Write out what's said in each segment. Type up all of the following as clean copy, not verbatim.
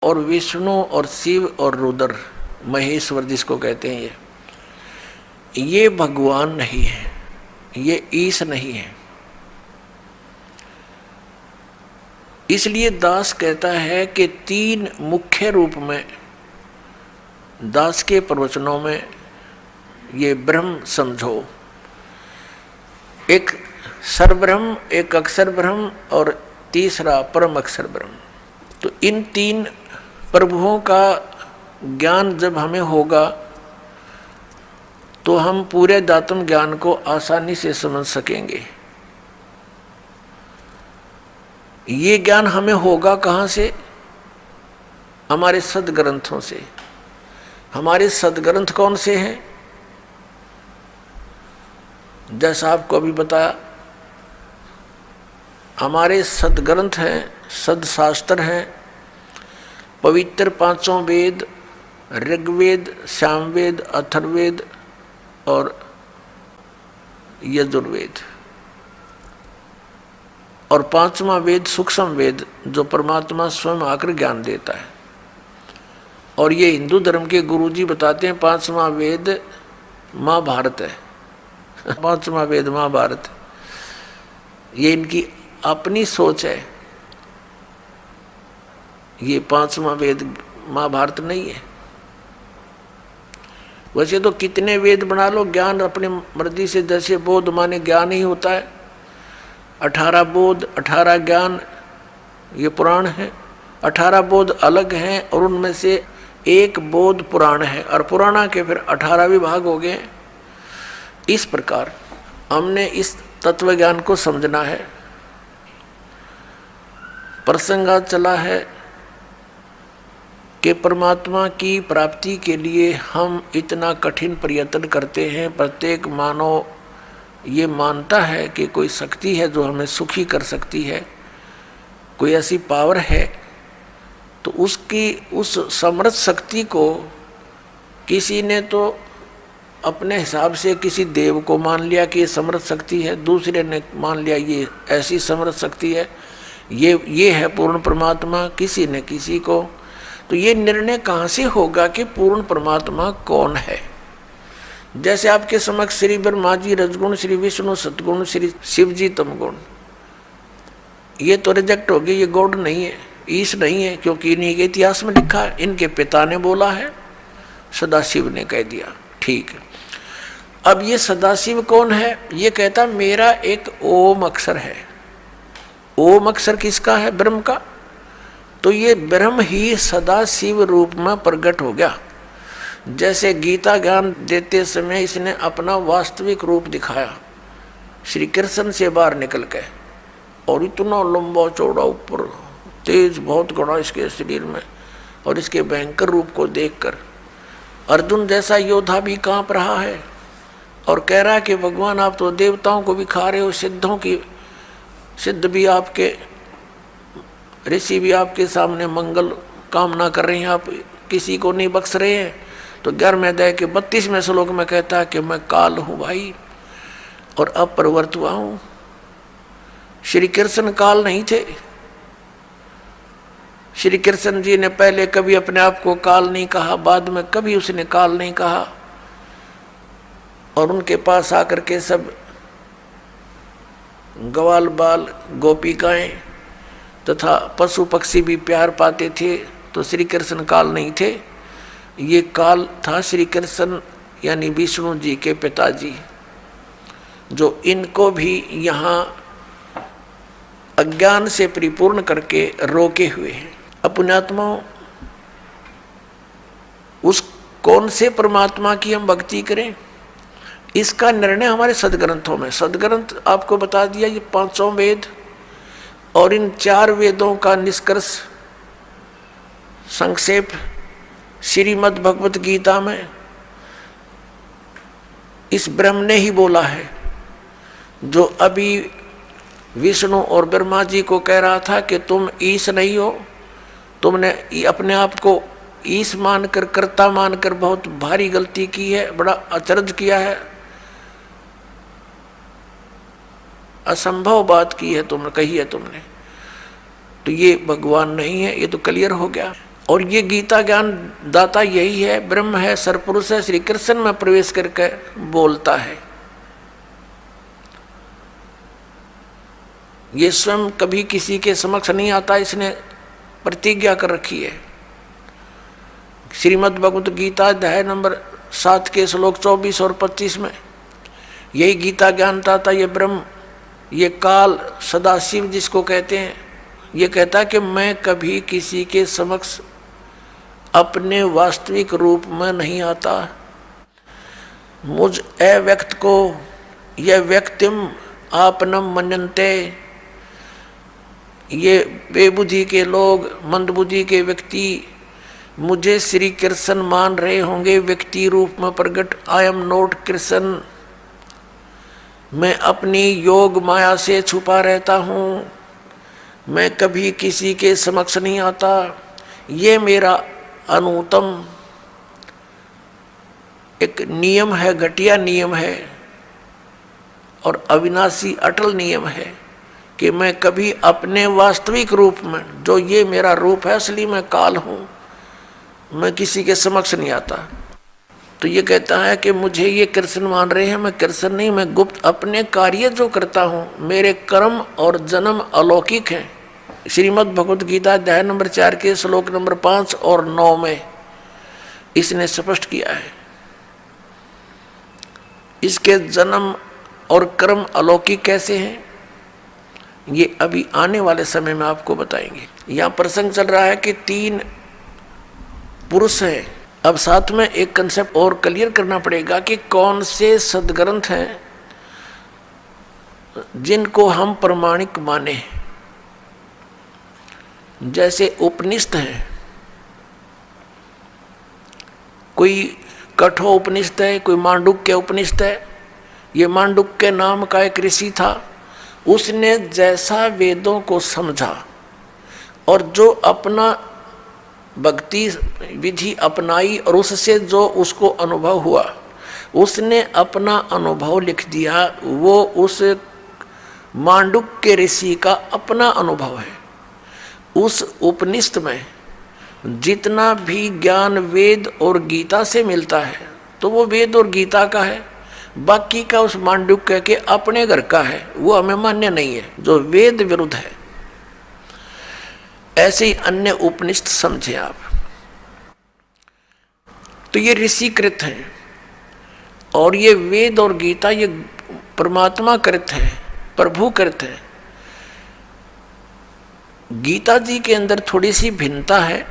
और विष्णु और शिव और रुद्र महेश्वर जिसको कहते हैं, ये भगवान नहीं है, ये ईश नहीं है। इसलिए दास कहता है कि तीन मुख्य रूप में दास के प्रवचनों में ये ब्रह्म समझो, एक सरब्रह्म, एक अक्षर ब्रह्म और तीसरा परम अक्षर ब्रह्म। तो इन तीन प्रभुओं का ज्ञान जब हमें होगा तो हम पूरे दातम ज्ञान को आसानी से समझ सकेंगे। ये ज्ञान हमें होगा कहाँ से? हमारे सदग्रंथों से। हमारे सदग्रंथ कौन से हैं? जैसा आपको अभी बताया, हमारे सदग्रंथ हैं, सदशास्त्र हैं, पवित्र पांचों वेद, ऋग्वेद, सामवेद, अथर्ववेद और यजुर्वेद, और पांचवा वेद सूक्ष्म वेद जो परमात्मा स्वयं आकर ज्ञान देता है। और ये हिंदू धर्म के गुरुजी बताते हैं पांचवा वेद महाभारत है। पांचवा वेद महाभारत, ये इनकी अपनी सोच है। ये पांचवा वेद महाभारत नहीं है। वैसे तो कितने वेद बना लो, ज्ञान अपनी मर्जी से, जैसे बोध माने ज्ञान ही होता है। 18 बोध 18 ज्ञान ये पुराण है। 18 बोध अलग हैं और उनमें से एक बोध पुराण है, और पुराणा के फिर 18 विभाग हो गए। इस प्रकार हमने इस तत्व ज्ञान को समझना है। प्रसंग आज चला है कि परमात्मा की प्राप्ति के लिए हम इतना कठिन प्रयत्न करते हैं। प्रत्येक मानव ये मानता है कि कोई शक्ति है जो हमें सुखी कर सकती है, कोई ऐसी पावर है, तो उसकी उस समर्थ शक्ति को किसी ने तो अपने हिसाब से किसी देव को मान लिया कि ये समर्थ शक्ति है, दूसरे ने मान लिया ये ऐसी समर्थ शक्ति है, ये है पूर्ण परमात्मा, किसी ने किसी को। तो ये निर्णय कहाँ से होगा कि पूर्ण परमात्मा कौन है? जैसे आपके समक्ष श्री ब्रह्मा जी रजगुण, श्री विष्णु सतगुण, श्री शिव जी तमगुण, ये तो रिजेक्ट हो गए, ये गॉड नहीं है, ईश नहीं है, क्योंकि इन्हीं के इतिहास में लिखा है, इनके पिता ने बोला है, सदाशिव ने कह दिया। ठीक है, अब ये सदाशिव कौन है? ये कहता मेरा एक ओम अक्षर है। ओम अक्षर किसका है? ब्रह्म का। तो ये ब्रह्म ही सदाशिव रूप में प्रकट हो गया। जैसे गीता ज्ञान देते समय इसने अपना वास्तविक रूप दिखाया श्री कृष्ण से बाहर निकल के, और इतना लंबा चौड़ा ऊपर तेज बहुत घना इसके शरीर में, और इसके भयंकर रूप को देखकर अर्जुन जैसा योद्धा भी कांप रहा है और कह रहा है कि भगवान आप तो देवताओं को भी खा रहे हो, सिद्धों की सिद्ध भी आपके, ऋषि भी आपके सामने मंगल कामना कर रहे हैं, आप किसी को नहीं बख्श रहे हैं। तो 11वें अध्याय के 32वें श्लोक में कहता है कि मैं काल हूँ भाई और अब प्रवृत्त हुआ हूँ। श्री कृष्ण काल नहीं थे। श्री कृष्ण जी ने पहले कभी अपने आप को काल नहीं कहा, बाद में कभी उसने काल नहीं कहा, और उनके पास आकर के सब ग्वाल बाल गोपिकाएं तथा पशु पक्षी भी प्यार पाते थे। तो श्री कृष्ण काल नहीं थे, ये काल था श्री कृष्ण यानी विष्णु जी के पिताजी, जो इनको भी यहाँ अज्ञान से परिपूर्ण करके रोके हुए हैं। अपनात्मा उस कौन से परमात्मा की हम भक्ति करें, इसका निर्णय हमारे सदग्रंथों में। सदग्रंथ आपको बता दिया, ये 5 वेद और इन 4 वेदों का निष्कर्ष संक्षेप श्रीमद् भगवत गीता में इस ब्रह्म ने ही बोला है, जो अभी विष्णु और ब्रह्मा जी को कह रहा था कि तुम ईश नहीं हो, तुमने अपने आप को ईश मानकर, कर्ता मानकर बहुत भारी गलती की है, बड़ा अचरज किया है, असंभव बात की है तुमने, कही है तुमने। तो ये भगवान नहीं है, ये तो क्लियर हो गया। और ये गीता ज्ञान दाता यही है, ब्रह्म है, सरपुरुष है, श्री कृष्ण में प्रवेश करके बोलता है। ये स्वयं कभी किसी के समक्ष नहीं आता, इसने प्रतिज्ञा कर रखी है। श्रीमद् भगवत गीता अध्याय नंबर 7 के श्लोक 24 और 25 में यही गीता ज्ञानता था, ये ब्रह्म, ये काल, सदाशिव जिसको कहते हैं, ये कहता है कि मैं कभी किसी के समक्ष अपने वास्तविक रूप में नहीं आता। मुझ अव्यक्त को यह व्यक्तिम आपनम मन्यन्ते, ये बेबुद्धि के लोग, मंदबुद्धि के व्यक्ति मुझे श्री कृष्ण मान रहे होंगे व्यक्ति रूप में प्रकट। आई एम नॉट कृष्ण, मैं अपनी योग माया से छुपा रहता हूँ, मैं कभी किसी के समक्ष नहीं आता। ये मेरा अनुत्तम एक नियम है, घटिया नियम है और अविनाशी अटल नियम है कि मैं कभी अपने वास्तविक रूप में, जो ये मेरा रूप है, असली मैं काल हूँ, मैं किसी के समक्ष नहीं आता। तो ये कहता है कि मुझे ये कृष्ण मान रहे हैं, मैं कृष्ण नहीं, मैं गुप्त अपने कार्य जो करता हूँ, मेरे कर्म और जन्म अलौकिक हैं। श्रीमद् भगवत गीता अध्याय नंबर 4 के श्लोक नंबर 5 और 9 में इसने स्पष्ट किया है। इसके जन्म और कर्म अलौकिक कैसे हैं, ये अभी आने वाले समय में आपको बताएंगे। यहाँ प्रसंग चल रहा है कि 3 पुरुष हैं। अब साथ में एक कंसेप्ट और क्लियर करना पड़ेगा कि कौन से सदग्रंथ हैं जिनको हम प्रमाणिक माने। जैसे उपनिषद हैं, कोई कठोर उपनिषद है, कोई मांडुक्य उपनिषद है। ये मांडुक्य नाम का एक ऋषि था, उसने जैसा वेदों को समझा और जो अपना भक्ति विधि अपनाई और उससे जो उसको अनुभव हुआ, उसने अपना अनुभव लिख दिया। वो उस मांडुक्य ऋषि का अपना अनुभव है। उस उपनिषद में जितना भी ज्ञान वेद और गीता से मिलता है तो वो वेद और गीता का है, बाकी का उस मांडुक्य के अपने घर का है, वो हमें मान्य नहीं है, जो वेद विरुद्ध है। ऐसे ही अन्य उपनिषद समझे आप। तो ये ऋषिकृत हैं और ये वेद और गीता ये परमात्मा कृत है, प्रभु कृत है। गीता जी के अंदर थोड़ी सी भिन्नता है।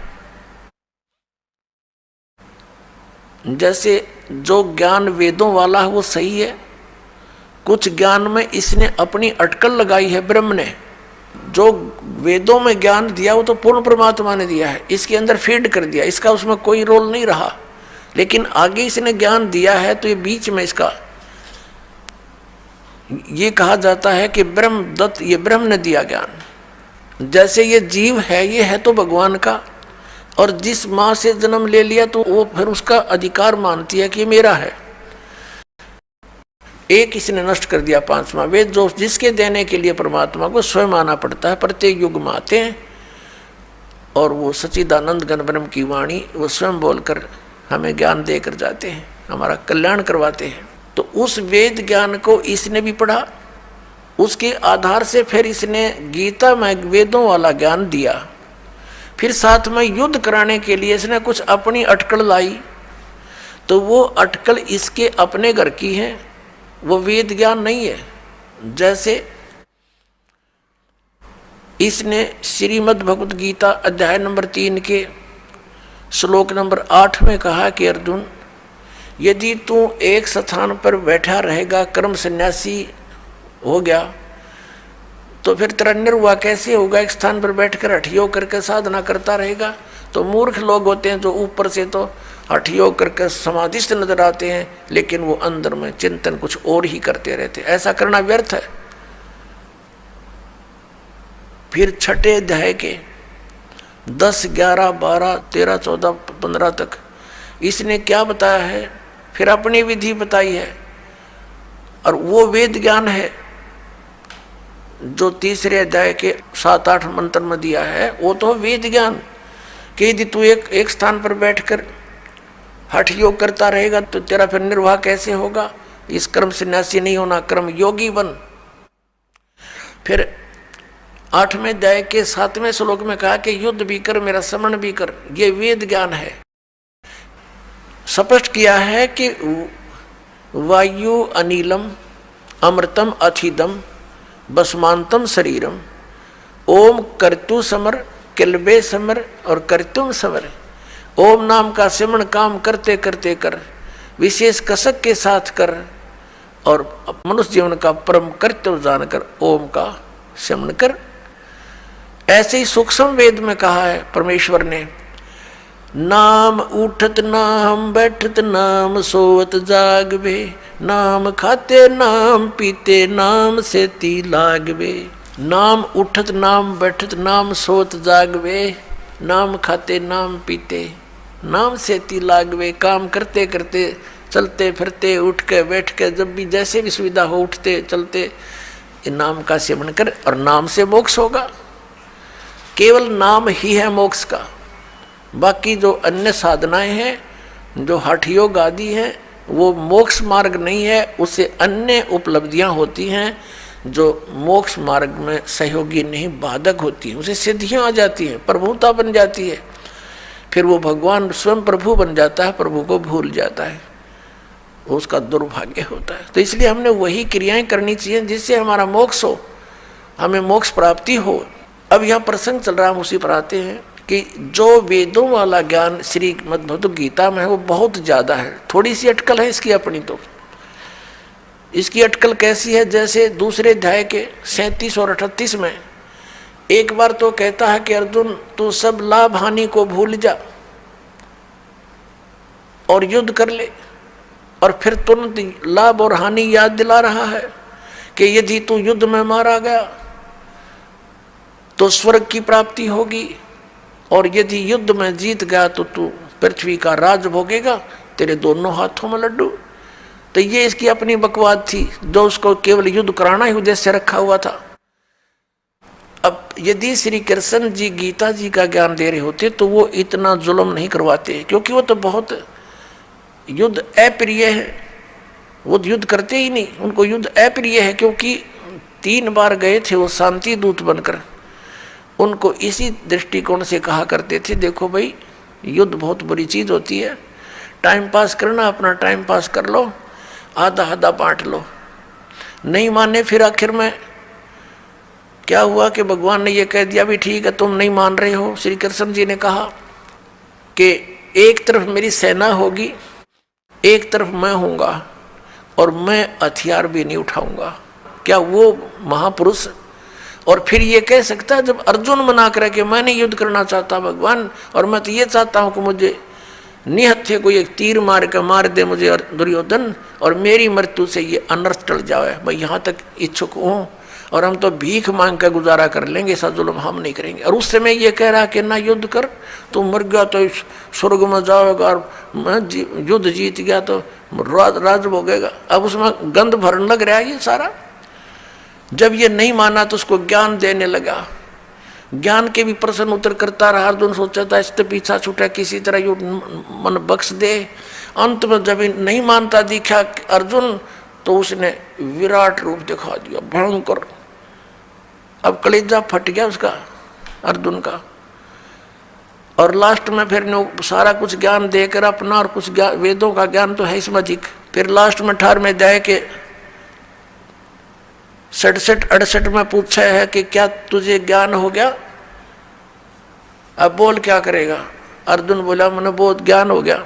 जैसे जो ज्ञान वेदों वाला है वो सही है, कुछ ज्ञान में इसने अपनी अटकल लगाई है। ब्रह्म ने जो वेदों में ज्ञान दिया वो तो पूर्ण परमात्मा ने दिया है, इसके अंदर फीड कर दिया, इसका उसमें कोई रोल नहीं रहा। लेकिन आगे इसने ज्ञान दिया है तो ये बीच में इसका ये कहा जाता है कि ब्रह्म दत्त, ये ब्रह्म ने दिया ज्ञान। जैसे ये जीव है, ये है तो भगवान का, और जिस माँ से जन्म ले लिया तो वो फिर उसका अधिकार मानती है कि ये मेरा है। एक इसने नष्ट कर दिया 5वां वेद, जो जिसके देने के लिए परमात्मा को स्वयं आना पड़ता है। प्रत्येक युग में आते हैं और वो सच्चिदानंद घन ब्रह्म की वाणी वो स्वयं बोलकर हमें ज्ञान देकर जाते हैं, हमारा कल्याण करवाते हैं। तो उस वेद ज्ञान को इसने भी पढ़ा, उसके आधार से फिर इसने गीता में वेदों वाला ज्ञान दिया। फिर साथ में युद्ध कराने के लिए इसने कुछ अपनी अटकल लाई, तो वो अटकल इसके अपने घर की है, वो वेद ज्ञान नहीं है। जैसे इसने श्रीमद् भगवत गीता अध्याय नंबर 3 के श्लोक नंबर 8 में कहा कि अर्जुन, यदि तू एक स्थान पर बैठा रहेगा, कर्म सन्यासी हो गया, तो फिर तेरा निर्वाह कैसे होगा? एक स्थान पर बैठकर हठयोग करके साधना करता रहेगा। तो मूर्ख लोग होते हैं जो ऊपर से तो हठयोग करके समाधिस्थ नजर आते हैं, लेकिन वो अंदर में चिंतन कुछ और ही करते रहते। ऐसा करना व्यर्थ है। फिर छठे अध्याय के 10, 11, 12, 13, 14, 15 तक इसने क्या बताया है? फिर अपनी विधि बताई है, और वो वेद ज्ञान है जो तीसरे अध्याय के 7, 8 मंत्र में दिया है। वो तो वेद ज्ञान, कि यदि तू एक स्थान पर बैठकर हठ योग करता रहेगा तो तेरा फिर निर्वाह कैसे होगा? इस कर्म सन्यासी नहीं होना, कर्म योगी बन। फिर 8वें अध्याय के 7वें श्लोक में कहा कि युद्ध भी कर, मेरा स्मरण भी कर। ये वेद ज्ञान है। स्पष्ट किया है कि वायु अनिलम अमृतम अथिदम बसमांतम शरीरम ओम कर्तु समर किलबे समर और कर्तुम समर। ओम नाम का सिमरण काम करते करते कर, विशेष कसक के साथ कर, और मनुष्य जीवन का परम कर्तव्य जानकर ओम का सिमरण कर। ऐसे ही सूक्ष्म वेद में कहा है परमेश्वर ने, नाम उठत नाम बैठत नाम सोवत जागवे, नाम खाते नाम पीते नाम सेती लागवे। नाम उठत नाम बैठत नाम सोवत जागवे, नाम खाते नाम पीते नाम सेती लागवे। काम करते करते, चलते फिरते, उठ के बैठ के, जब भी जैसे भी सुविधा हो, उठते चलते नाम का सेवन कर, और नाम से मोक्ष होगा। केवल नाम ही है मोक्ष का। बाकी जो अन्य साधनाएं हैं, जो हठ योग आदि हैं, वो मोक्ष मार्ग नहीं है। उससे अन्य उपलब्धियां होती हैं जो मोक्ष मार्ग में सहयोगी नहीं, बाधक होती हैं। उसे सिद्धियां आ जाती हैं, प्रभुता बन जाती है। फिर वो भगवान स्वयं प्रभु बन जाता है, प्रभु को भूल जाता है, उसका दुर्भाग्य होता है। तो इसलिए हमने वही क्रियाएं करनी चाहिए जिससे हमारा मोक्ष हो, हमें मोक्ष प्राप्ति हो। अब यहाँ प्रसंग चल रहा है, हम उसी पर आते हैं कि जो वेदों वाला ज्ञान श्री मद्भगवत गीता में है वो बहुत ज़्यादा है। थोड़ी सी अटकल है इसकी अपनी। तो इसकी अटकल कैसी है? जैसे दूसरे अध्याय के 37 और 38 में एक बार तो कहता है कि अर्जुन तू सब लाभ हानि को भूल जा और युद्ध कर ले, और फिर तुरंत लाभ और हानि याद दिला रहा है कि यदि तू युद्ध में मारा गया तो स्वर्ग की प्राप्ति होगी, और यदि युद्ध में जीत गया तो तू पृथ्वी का राज भोगेगा, तेरे दोनों हाथों में लड्डू। तो ये इसकी अपनी बकवाद थी, जो उसको केवल युद्ध कराना ही उद्देश्य रखा हुआ था। अब यदि श्री कृष्ण जी गीता जी का ज्ञान दे रहे होते तो वो इतना जुल्म नहीं करवाते, क्योंकि वो तो बहुत युद्ध अप्रिय है, वो युद्ध करते ही नहीं। उनको युद्ध अप्रिय है, क्योंकि 3 बार गए थे वो शांति दूत बनकर। उनको इसी दृष्टिकोण से कहा करते थे, देखो भाई युद्ध बहुत बुरी चीज़ होती है, टाइम पास करना, अपना टाइम पास कर लो, आधा आधा बांट लो। नहीं माने, फिर आखिर में क्या हुआ कि भगवान ने ये कह दिया भी ठीक है तुम नहीं मान रहे हो। श्री कृष्ण जी ने कहा कि एक तरफ मेरी सेना होगी, एक तरफ मैं हूँगा, और मैं हथियार भी नहीं उठाऊंगा। क्या वो महापुरुष? और फिर ये कह सकता है, जब अर्जुन मना करे कि मैं नहीं युद्ध करना चाहता भगवान, और मैं तो ये चाहता हूँ कि मुझे निहत्थे को एक तीर मार के मार दे मुझे दुर्योधन, और मेरी मृत्यु से ये अनर्थ टल जाए, मैं यहाँ तक इच्छुक हूँ, और हम तो भीख मांग कर गुजारा कर लेंगे, ऐसा जुल्म हम नहीं करेंगे। और उस समय ये कह रहा कि ना युद्ध कर, तू मर गया तो स्वर्ग में जाओगा, और मैं युद्ध जीत गया तो राज भोगेगा। अब उसमें गंध भरने लग रहा है ये सारा। जब ये नहीं माना तो उसको ज्ञान देने लगा, ज्ञान के भी प्रश्न उत्तर करता रहा। अर्जुन सोचा था इससे पीछा छूटा, किसी तरह ये मन बख्श दे। अंत में जब नहीं मानता दिखा अर्जुन, तो उसने विराट रूप दिखा दिया, भयंकर। अब कलेजा फट गया उसका, अर्जुन का। और लास्ट में फिर सारा कुछ ज्ञान देकर अपना, और कुछ वेदों का ज्ञान तो है इसमें अधिक। फिर लास्ट में 18वें अध्याय के 67-68 में पूछा है कि क्या तुझे ज्ञान हो गया? अब बोल क्या करेगा? अर्जुन बोला मैंने बहुत ज्ञान हो गया,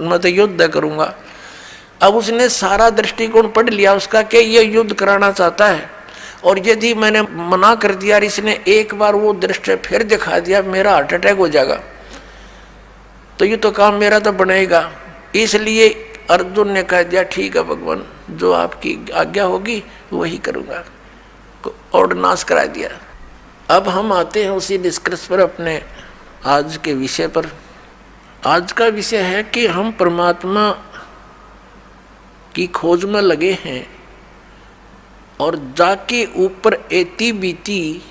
मैं तो युद्ध करूंगा। अब उसने सारा दृष्टिकोण पढ़ लिया उसका कि ये युद्ध कराना चाहता है, और यदि मैंने मना कर दिया और इसने एक बार वो दृष्टि फिर दिखा दिया, मेरा हार्ट अटैक हो जाएगा, तो ये तो काम मेरा तो बनेगा। इसलिए अर्जुन ने कह दिया ठीक है भगवान, जो आपकी आज्ञा होगी वही करूँगा, और नाश करा दिया। अब हम आते हैं उसी निष्कर्ष पर, अपने आज के विषय पर। आज का विषय है कि हम परमात्मा की खोज में लगे हैं, और जाके ऊपर एती बीती,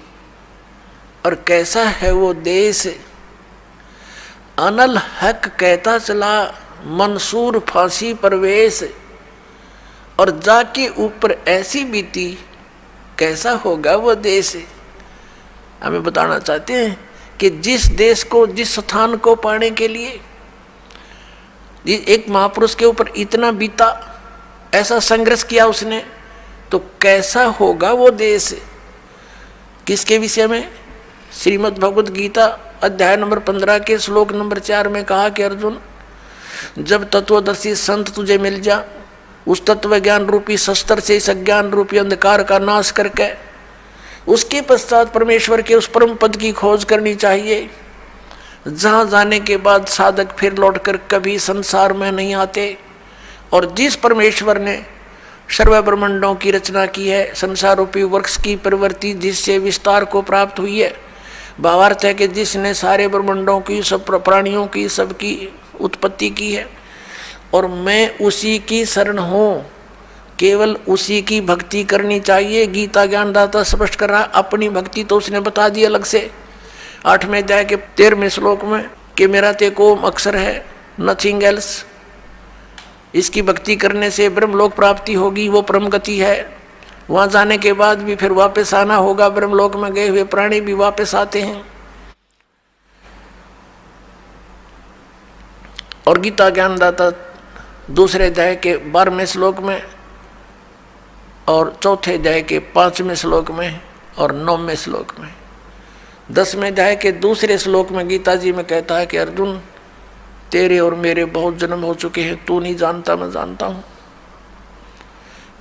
और कैसा है वो देश अनल हक कहता चला मंसूर फांसी परवेश, और जाके ऊपर ऐसी बीती कैसा होगा वो देश। हमें बताना चाहते हैं कि जिस देश को, जिस स्थान को पाने के लिए एक महापुरुष के ऊपर इतना बीता, ऐसा संघर्ष किया उसने, तो कैसा होगा वो देश। किसके विषय में? श्रीमद् भगवद गीता अध्याय नंबर 15 के श्लोक नंबर 4 में कहा कि अर्जुन, जब तत्वदर्शी संत तुझे मिल जा, उस तत्व ज्ञान रूपी शस्त्र से इस अज्ञान रूपी अंधकार का नाश करके उसके पश्चात परमेश्वर के उस परम पद की खोज करनी चाहिए, जहाँ जाने के बाद साधक फिर लौटकर कभी संसार में नहीं आते। और जिस परमेश्वर ने सर्व ब्रह्मांडों की रचना की है, संसार रूपी वृक्ष की प्रवृत्ति जिससे विस्तार को प्राप्त हुई है, भावार्थ है कि जिसने सारे ब्रह्मांडों की, सब प्राणियों की, सबकी उत्पत्ति की है, और मैं उसी की शरण हूँ, केवल उसी की भक्ति करनी चाहिए। गीता ज्ञानदाता स्पष्ट कर रहा, अपनी भक्ति तो उसने बता दी अलग से 8वें अध्याय के 13वें श्लोक में कि मेरा तेक ओम अक्षर है, नथिंग एल्स। इसकी भक्ति करने से ब्रह्मलोक प्राप्ति होगी, वो परम गति है। वहाँ जाने के बाद भी फिर वापस आना होगा, ब्रह्मलोक में गए हुए प्राणी भी वापस आते हैं। और गीता ज्ञानदाता 2 अध्याय के 12वें श्लोक में और 4 अध्याय के 5वें श्लोक में और 9वें श्लोक में, 10वें अध्याय के 2 श्लोक में गीता जी में कहता है कि अर्जुन, तेरे और मेरे बहुत जन्म हो चुके हैं, तू नहीं जानता, मैं जानता हूँ।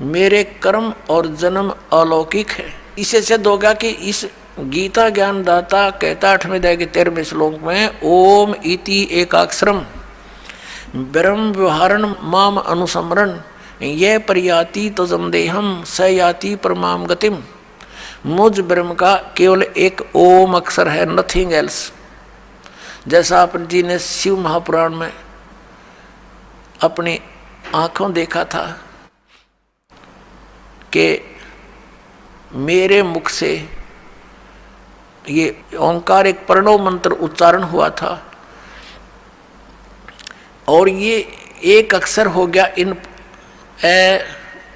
मेरे कर्म और जन्म अलौकिक है। इसे सिद्ध होगा कि इस गीता ज्ञानदाता कहता 8वें अध्याय के 13वें श्लोक में, ओम इति एकाक्षरम ब्रह्म व्यवहारण माम अनुसमरण ये प्रयाति तजम देहम स याति परमाम गतिम। मुझ ब्रह्म का केवल एक ओम अक्षर है, नथिंग एल्स। जैसा आप जी ने शिव महापुराण में अपनी आंखों देखा था कि मेरे मुख से ये ओंकार एक प्रणव मंत्र उच्चारण हुआ था, और ये एक अक्षर हो गया इन ए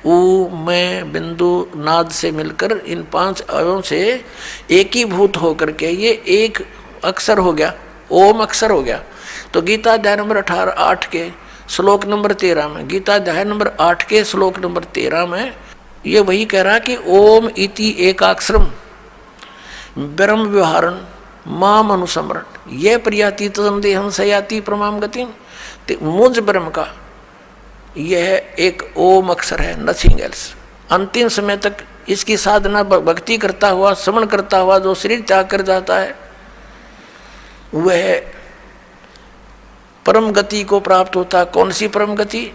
उ में बिंदु नाद से मिलकर इन 5 अवयों से एकीभूत होकर के ये एक अक्षर हो गया, ओम अक्षर हो गया। तो गीता अध्याय नंबर 8 के श्लोक नंबर 13 में, गीता अध्याय नंबर 8 के श्लोक नंबर 13 में ये वही कह रहा कि ओम इति एकाक्षरम ब्रह्म व्यवहारण माम अनुसमरण ये प्रयाति तदम देहम सयाति प्रमाम गतिम। मुझ ब्रह्म का यह एक ओम अक्षर है, नथिंग एल्स। अंतिम समय तक इसकी साधना भक्ति करता हुआ, श्रवण करता हुआ जो शरीर त्याग कर जाता है, वह परम गति को प्राप्त होता। कौन सी परम गति?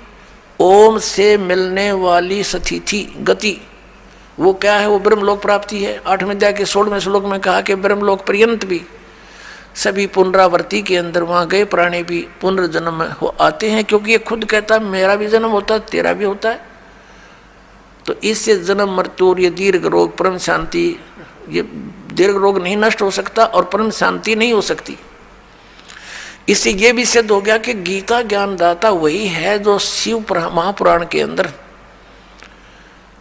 ओम से मिलने वाली स्थिति गति। वो क्या है? वो ब्रह्मलोक प्राप्ति है। 8वें अध्याय के 16वें श्लोक में कहा कि ब्रह्मलोक पर्यंत भी सभी पुनरावृत्ति के अंदर वहाँ गए प्राणी भी पुनर्जन्म हो आते हैं, क्योंकि ये खुद कहता है मेरा भी जन्म होता है, तेरा भी होता है। तो इससे जन्म मृत्यु और ये दीर्घ रोग परम शांति, ये दीर्घ रोग नहीं नष्ट हो सकता और परम शांति नहीं हो सकती। इससे ये भी सिद्ध हो गया कि गीता ज्ञानदाता वही है जो शिव महापुराण के अंदर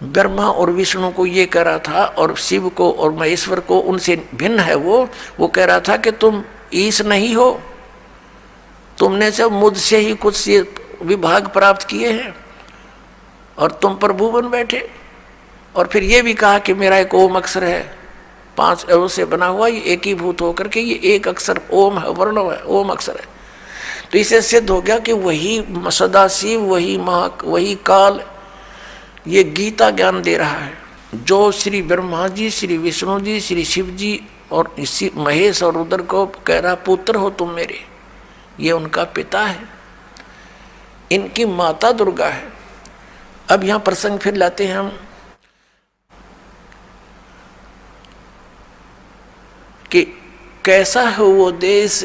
ब्रह्मा और विष्णु को ये कह रहा था, और शिव को और महेश्वर को उनसे भिन्न है। वो कह रहा था कि तुम ईश नहीं हो, तुमने सब मुझसे ही कुछ ये विभाग प्राप्त किए हैं और तुम प्रभु बन बैठे। और फिर ये भी कहा कि मेरा एक ओम अक्षर है, 5 अवयव से बना हुआ, ये एकीभूत होकर के ये एक अक्षर ओम है, वर्णव है, ओम अक्षर है। तो इसे सिद्ध हो गया कि वही सदाशिव, वही काल ये गीता ज्ञान दे रहा है, जो श्री ब्रह्मा जी, श्री विष्णु जी, श्री शिव जी और इसी महेश और रुद्र को कह रहा पुत्र हो तुम मेरे। ये उनका पिता है, इनकी माता दुर्गा है। अब यहाँ प्रसंग फिर लाते हैं हम कि कैसा है वो देश।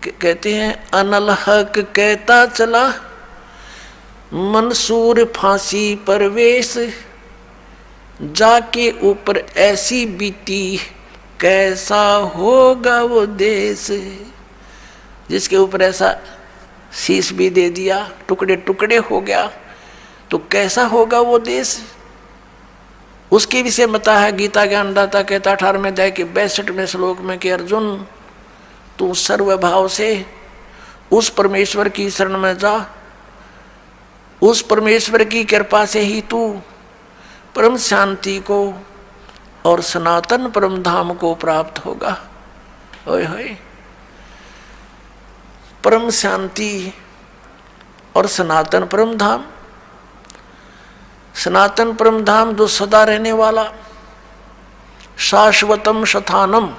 कहते हैं अनल हक कहता चला मंसूर फांसी परवेश, जाके ऊपर ऐसी बीती कैसा होगा वो देश, जिसके ऊपर ऐसा शीश भी दे दिया, टुकड़े टुकड़े हो गया, तो कैसा होगा वो देश। उसके विषय बता है गीता ज्ञानदाता कहता 18वें अध्याय के 62वें श्लोक में कि अर्जुन तू सर्वभाव से उस परमेश्वर की शरण में जा, उस परमेश्वर की कृपा से ही तू परम शांति को और सनातन परम धाम को प्राप्त होगा। ओए होए, परम शांति और सनातन परम धाम। सनातन परम धाम जो सदा रहने वाला, शाश्वतम स्थानम,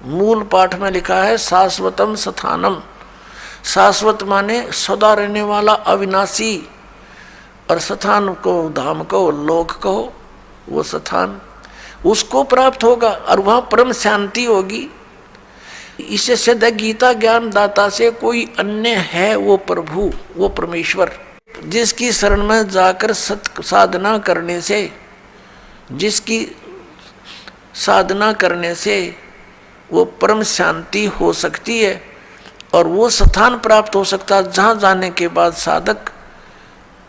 मूल पाठ में लिखा है शाश्वतम स्थानम। शाश्वत माने सदा रहने वाला, अविनाशी, और स्थान को, धाम को, लोक को, वो स्थान उसको प्राप्त होगा और वहां परम शांति होगी। इससे सिद्ध गीता ज्ञान दाता से कोई अन्य है वो प्रभु, वो परमेश्वर, जिसकी शरण में जाकर साधना करने से, जिसकी साधना करने से वो परम शांति हो सकती है और वो स्थान प्राप्त हो सकता है जहाँ जाने के बाद साधक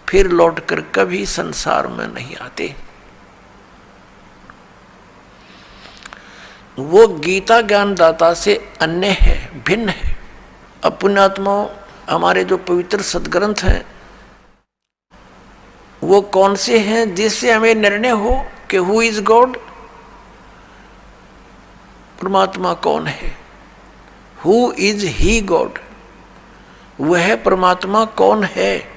फिर लौटकर कभी संसार में नहीं आते। वो गीता ज्ञान दाता से अन्य है, भिन्न है। अब पुण्यात्माओं, हमारे जो पवित्र सदग्रंथ हैं वो कौन से हैं जिससे हमें निर्णय हो कि हु इज गॉड, परमात्मा कौन है, हु इज ही गॉड, वह परमात्मा कौन है।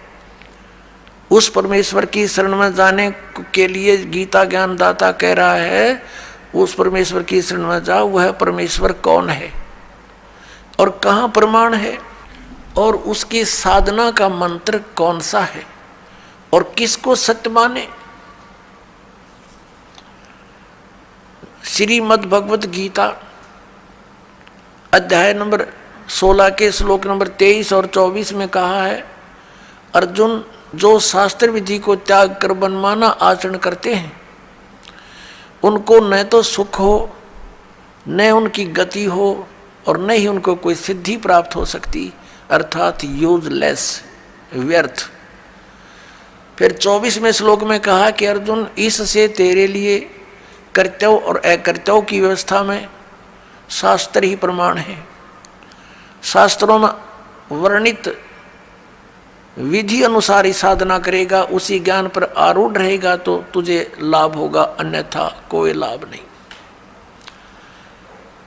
उस परमेश्वर की शरण में जाने के लिए गीता ज्ञान दाता कह रहा है उस परमेश्वर की शरण में जाओ, वह परमेश्वर कौन है और कहाँ प्रमाण है और उसकी साधना का मंत्र कौन सा है और किसको सत्य माने। श्रीमद् भगवत गीता अध्याय नंबर 16 के श्लोक नंबर 23 और 24 में कहा है, अर्जुन जो शास्त्र विधि को त्याग कर मनमाना आचरण करते हैं उनको न तो सुख हो, न उनकी गति हो और न ही उनको कोई सिद्धि प्राप्त हो सकती, अर्थात यूजलेस, व्यर्थ। फिर 24वें श्लोक में कहा कि अर्जुन इससे तेरे लिए कर्तव्य और अकर्तव्य की व्यवस्था में शास्त्र ही प्रमाण है। शास्त्रों में वर्णित विधि अनुसार ही साधना करेगा, उसी ज्ञान पर आरूढ़ रहेगा तो तुझे लाभ होगा, अन्यथा कोई लाभ नहीं।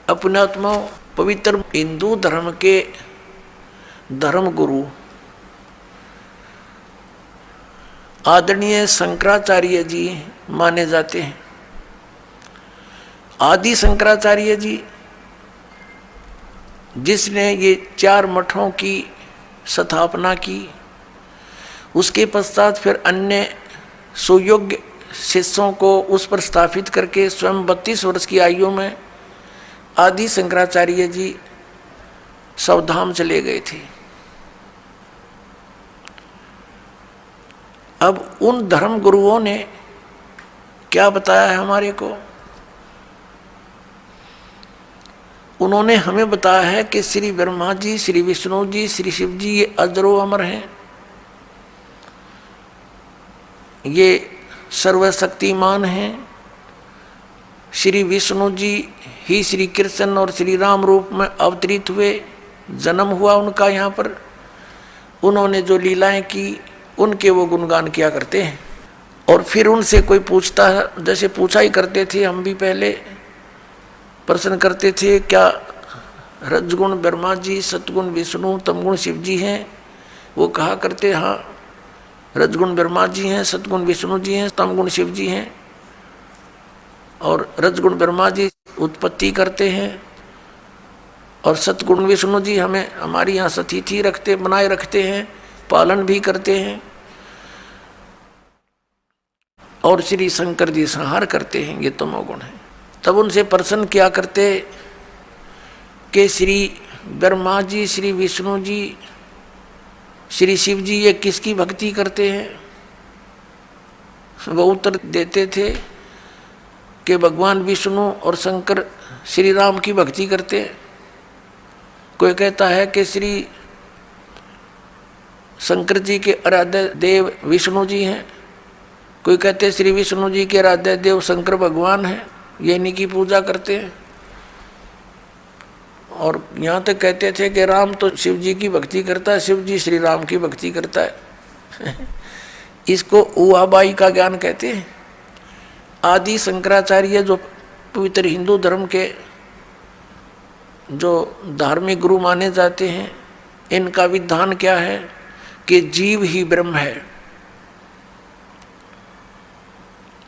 अपनात्मा पवित्र हिंदू धर्म के धर्म गुरु आदरणीय शंकराचार्य जी माने जाते हैं। आदि शंकराचार्य जी जिसने ये 4 मठों की स्थापना की, उसके पश्चात फिर अन्य सुयोग्य शिष्यों को उस पर स्थापित करके स्वयं 32 वर्ष की आयु में आदि शंकराचार्य जी सवधाम चले गए थे। अब उन धर्म गुरुओं ने क्या बताया है हमारे को, उन्होंने हमें बताया है कि श्री ब्रह्मा जी, श्री विष्णु जी, श्री शिव जी ये अजरो अमर हैं, ये सर्वशक्तिमान हैं। श्री विष्णु जी ही श्री कृष्ण और श्री राम रूप में अवतरित हुए, जन्म हुआ उनका यहाँ पर, उन्होंने जो लीलाएं की उनके वो गुणगान किया करते हैं। और फिर उनसे कोई पूछता है, जैसे पूछा ही करते थे हम भी पहले, प्रश्न करते थे क्या रजगुण ब्रह्मा जी, सतगुण विष्णु, तमगुण शिव जी हैं। वो कहा करते हाँ रजगुण ब्रह्मा जी हैं, सतगुण विष्णु जी हैं, तमगुण शिव जी हैं। और रजगुण ब्रह्मा जी उत्पत्ति करते हैं और सतगुण विष्णु जी हमें हमारी यहाँ सतिथि रखते, बनाए रखते हैं, पालन भी करते हैं। और श्री शंकर जी संहार करते हैं, ये तमोगुण है। तब उनसे प्रश्न किया करते कि श्री ब्रह्मा जी, श्री विष्णु जी, श्री शिव जी ये किसकी भक्ति करते हैं। वो उत्तर देते थे कि भगवान विष्णु और शंकर श्री राम की भक्ति करते हैं। कोई कहता है कि श्री शंकर जी के आराध्य देव विष्णु जी हैं, कोई कहते हैं श्री विष्णु जी के आराध्य देव शंकर भगवान हैं, ये इन्हीं की पूजा करते हैं। और यहाँ तक कहते थे कि राम तो शिव जी की भक्ति करता है, शिव जी श्री राम की भक्ति करता है। इसको उहाबाई का ज्ञान कहते हैं। आदि शंकराचार्य जो पवित्र हिंदू धर्म के जो धार्मिक गुरु माने जाते हैं, इनका विधान क्या है कि जीव ही ब्रह्म है।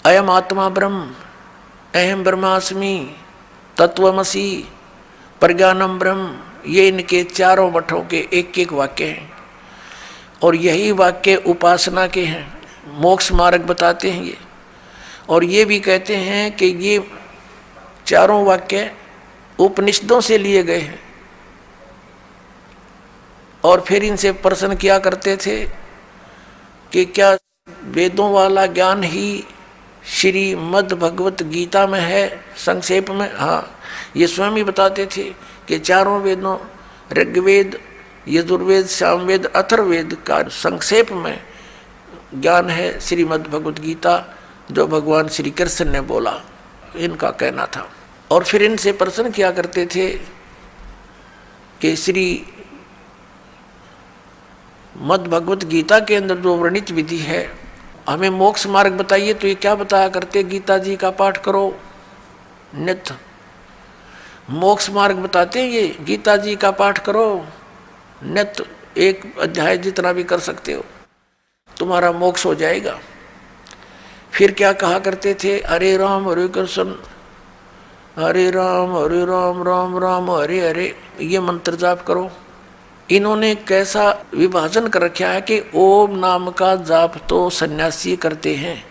अयम आत्मा ब्रह्म, अहम ब्रह्मास्मि, तत्वमसि, प्रज्ञानम ब्रह्म, ये इनके चारों मठों के एक एक वाक्य हैं। और यही वाक्य उपासना के हैं, मोक्ष मार्ग बताते हैं ये। और ये भी कहते हैं कि ये चारों वाक्य उपनिषदों से लिए गए हैं। और फिर इनसे प्रश्न किया करते थे कि क्या वेदों वाला ज्ञान ही श्रीमद् भगवत गीता में है संक्षेप में? हाँ, ये स्वयं ही बताते थे कि चारों वेदों ऋग्वेद, यजुर्वेद, सामवेद, अथर्ववेद का संक्षेप में ज्ञान है श्रीमद् भगवत गीता, जो भगवान श्री कृष्ण ने बोला, इनका कहना था। और फिर इनसे प्रश्न किया करते थे कि श्री मद् भगवत गीता के अंदर जो वर्णित विधि है, हमें मोक्ष मार्ग बताइए। तो ये क्या बताया करते, गीता जी का पाठ करो नित्य, मोक्ष मार्ग बताते हैं ये, गीता जी का पाठ करो नित्य, एक अध्याय जितना भी कर सकते हो तुम्हारा मोक्ष हो जाएगा। फिर क्या कहा करते थे, हरे राम हरे कृष्ण, हरे राम राम राम हरे हरे, ये मंत्र जाप करो। इन्होंने कैसा विभाजन कर रखा है कि ओम नाम का जाप तो सन्यासी करते हैं,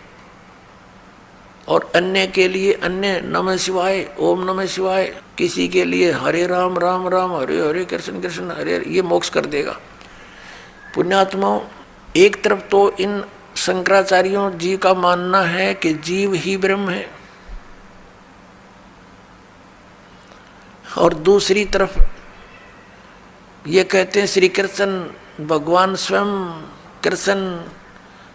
और अन्य के लिए अन्य नमः शिवाय, ओम नमः शिवाय, किसी के लिए हरे राम राम हरे हरे, कृष्ण कृष्ण हरे हरे, ये मोक्ष कर देगा। पुण्यात्माओं, एक तरफ तो इन शंकराचार्यों जी का मानना है कि जीव ही ब्रह्म है, और दूसरी तरफ ये कहते हैं श्री कृष्ण भगवान स्वयं, कृष्ण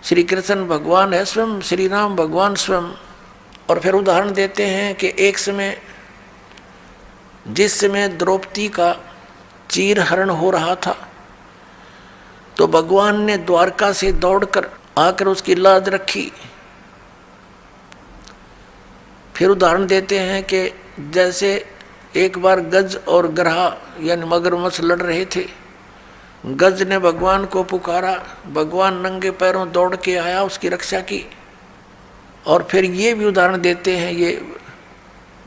श्री कृष्ण भगवान है स्वयं, श्री राम भगवान स्वयं। और फिर उदाहरण देते हैं कि एक समय, जिस समय द्रौपदी का चीरहरण हो रहा था, तो भगवान ने द्वारका से दौड़कर आकर उसकी लाज रखी। फिर उदाहरण देते हैं कि जैसे एक बार गज और ग्रहा यानी मगरमच्छ लड़ रहे थे, गज ने भगवान को पुकारा, भगवान नंगे पैरों दौड़ के आया, उसकी रक्षा की। और फिर ये भी उदाहरण देते हैं, ये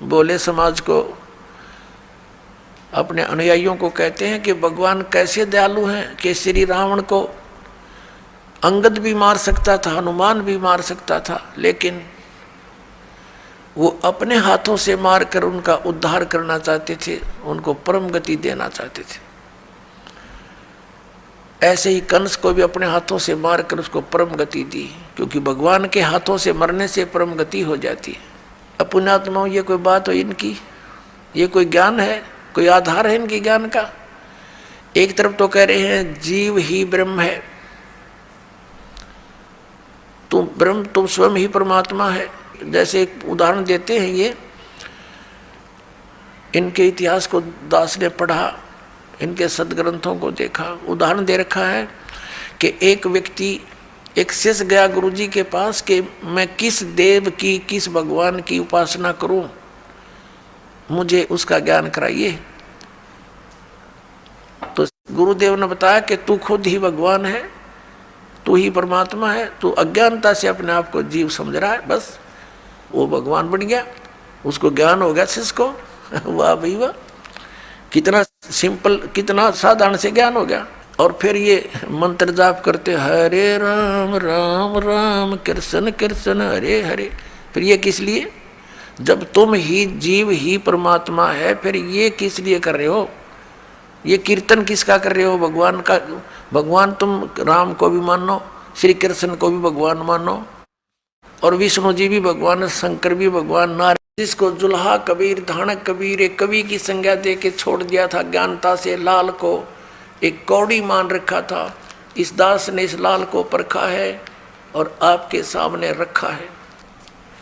बोले समाज को, अपने अनुयायियों को कहते हैं कि भगवान कैसे दयालु हैं कि श्री रावण को अंगद भी मार सकता था, हनुमान भी मार सकता था, लेकिन वो अपने हाथों से मारकर उनका उद्धार करना चाहते थे, उनको परम गति देना चाहते थे। ऐसे ही कंस को भी अपने हाथों से मारकर उसको परम गति दी, क्योंकि भगवान के हाथों से मरने से परम गति हो जाती है। अब पुण्यात्माओं, ये कोई बात हो इनकी, ये कोई ज्ञान है, कोई आधार है इनके ज्ञान का? एक तरफ तो कह रहे हैं जीव ही ब्रह्म है, तुम ब्रह्म, तुम स्वयं ही परमात्मा है। जैसे एक उदाहरण देते हैं, ये इनके इतिहास को दास ने पढ़ा, इनके सदग्रंथों को देखा, उदाहरण दे रखा है कि एक व्यक्ति, एक शिष्य गया गुरुजी के पास कि मैं किस देव की, किस भगवान की उपासना करूं, मुझे उसका ज्ञान कराइए। तो गुरुदेव ने बताया कि तू खुद ही भगवान है, तू ही परमात्मा है, तू अज्ञानता से अपने आप को जीव समझ रहा है, बस वो भगवान बन गया, उसको ज्ञान हो गया शिष्य को। वाह भाई वाह, कितना सिंपल, कितना साधारण से ज्ञान हो गया। और फिर ये मंत्र जाप करते, हरे राम राम राम कृष्ण कृष्ण हरे हरे। फिर ये किस लिए? जब तुम ही जीव ही परमात्मा है, फिर ये किस लिए कर रहे हो? ये कीर्तन किसका कर रहे हो? भगवान का। भगवान तुम राम को भी मानो, श्री कृष्ण को भी भगवान मानो, और विष्णु जी भी भगवान, शंकर भी भगवान, नारायण जिसको जुल्हा कबीर धानक कबीर एक कवि की संज्ञा दे के छोड़ दिया था ज्ञानता से, लाल को एक कौड़ी मान रखा था, इस दास ने इस लाल को परखा है और आपके सामने रखा है।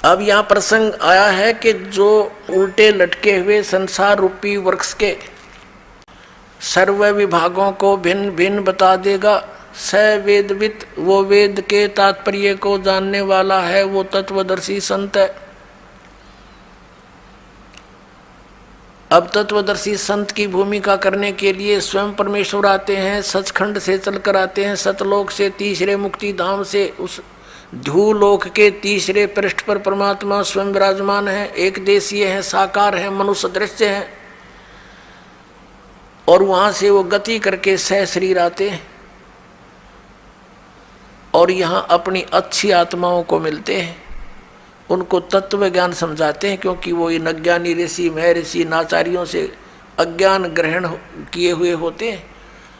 अब यहाँ प्रसंग आया है कि जो उल्टे लटके हुए संसार रूपी वृक्ष के सर्व विभागों को भिन्न भिन्न बता देगा, स वेदवित, वो वेद के तात्पर्य को जानने वाला है, वो तत्वदर्शी संत है। अब तत्वदर्शी संत की भूमिका करने के लिए स्वयं परमेश्वर आते हैं, सचखंड से चलकर आते हैं, सतलोक से तीसरे मुक्ति धाम से उस ध्यूलोक के तीसरे पृष्ठ पर परमात्मा स्वयं विराजमान है, एक देशीय है, साकार है, मनुष्य दृश्य है, और वहां से वो गति करके सह शरीर आते हैं और यहाँ अपनी अच्छी आत्माओं को मिलते हैं, उनको तत्व ज्ञान समझाते हैं, क्योंकि वो इन अज्ञानी ऋषि महर्षि नाचार्यों से अज्ञान ग्रहण किए हुए होते हैं,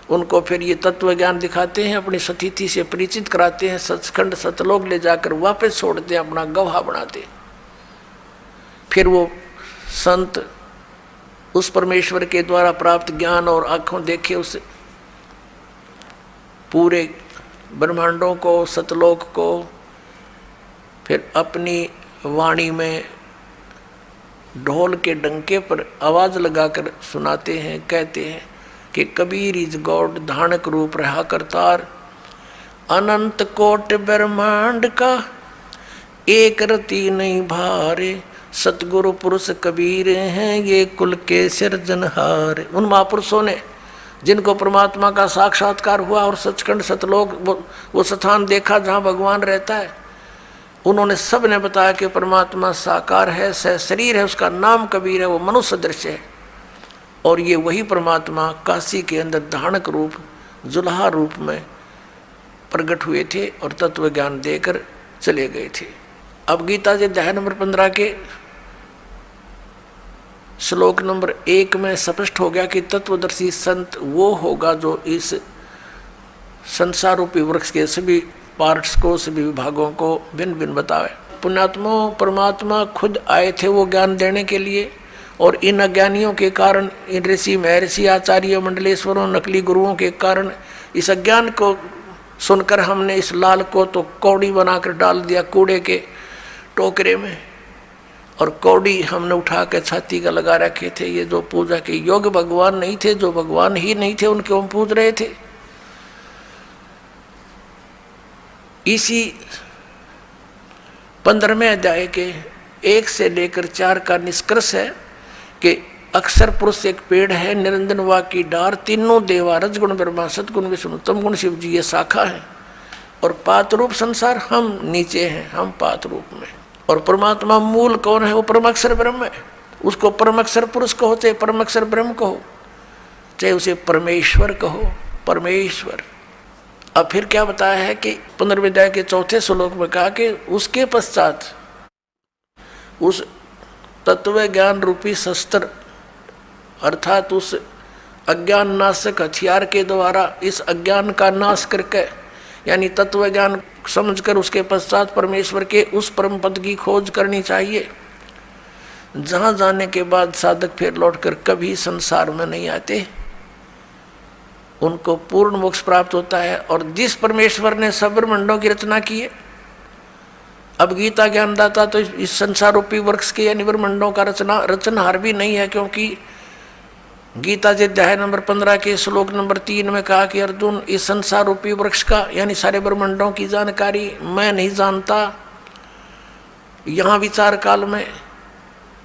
उनको फिर ये तत्व ज्ञान दिखाते हैं, अपनी सतिथि से परिचित कराते हैं, सचखंड सतलोक ले जाकर वापस छोड़ते हैं, अपना गवाह बनाते हैं। फिर वो संत उस परमेश्वर के द्वारा प्राप्त ज्ञान और आँखों देखे उस पूरे ब्रह्मांडों को, सतलोक को, फिर अपनी वाणी में ढोल के डंके पर आवाज लगाकर सुनाते हैं, कहते हैं कि कबीर इज गॉड, धानक रूप रहा करतार, अनंत कोट ब्रह्मांड का एक रति नहीं भारे, सतगुरु पुरुष कबीर हैं ये कुल के सिरजनहार। उन महापुरुषों ने जिनको परमात्मा का साक्षात्कार हुआ और सचखंड सतलोक वो स्थान देखा जहाँ भगवान रहता है, उन्होंने सब ने बताया कि परमात्मा साकार है, सह शरीर है, उसका नाम कबीर है, वो मनुष्य दृश्य है, और ये वही परमात्मा काशी के अंदर धानक रूप जुल्हा रूप में प्रकट हुए थे और तत्व ज्ञान देकर चले गए थे। अब गीता जी अध्याय नंबर 15 के श्लोक नंबर 1 में स्पष्ट हो गया कि तत्वदर्शी संत वो होगा जो इस संसार रूपी वृक्ष के सभी पार्ट्स को, सभी विभागों को भिन्न भिन्न बतावे। पुण्यात्मा परमात्मा खुद आए थे वो ज्ञान देने के लिए, और इन अज्ञानियों के कारण, इन ऋषि महर्षि आचार्य मंडलेश्वरों नकली गुरुओं के कारण इस अज्ञान को सुनकर हमने इस लाल को तो कौड़ी बनाकर डाल दिया कूड़े के टोकरे में, और कौड़ी हमने उठा के छाती का लगा रखे थे। ये जो पूजा के योग्य भगवान नहीं थे, जो भगवान ही नहीं थे, उनके हम पूज रहे थे। इसी 15वें अध्याय के 1 से लेकर 4 का निष्कर्ष है कि अक्षर पुरुष एक पेड़ है, निरंजन वा की डार, तीनों देवा रजगुण ब्रह्मा सतगुण विष्णु तम गुण शिव जी ये शाखा है, और पात रूप संसार हम नीचे हैं, हम पात रूप में। और परमात्मा मूल कौन है? वो परमाक्षर ब्रह्म है। उसको परमाक्षर पुरुष कहो, चाहे परमाक्षर ब्रह्म कहो, चाहे उसे परमेश्वर कहो, परमेश्वर। अब फिर क्या बताया है कि 15वें अध्याय के 4 श्लोक में कहा कि उसके पश्चात उस तत्व ज्ञान रूपी शस्त्र अर्थात उस अज्ञान नाशक हथियार के द्वारा इस अज्ञान का नाश करके, यानी तत्व ज्ञान समझकर उसके पश्चात परमेश्वर के उस परम पद की खोज करनी चाहिए, जहाँ जाने के बाद साधक फिर लौटकर कभी संसार में नहीं आते, उनको पूर्ण मोक्ष प्राप्त होता है। और जिस परमेश्वर ने सब ब्रह्मांडों की रचना की है, अब गीता ज्ञानदाता तो इस संसार रूपी वृक्ष के यानी ब्रह्मांडों का रचनहार भी नहीं है, क्योंकि गीता जी अध्याय नंबर 15 के श्लोक नंबर 3 में कहा कि अर्जुन, इस संसार रूपी वृक्ष का यानी सारे ब्रह्मांडों की जानकारी मैं नहीं जानता। यहाँ विचार काल में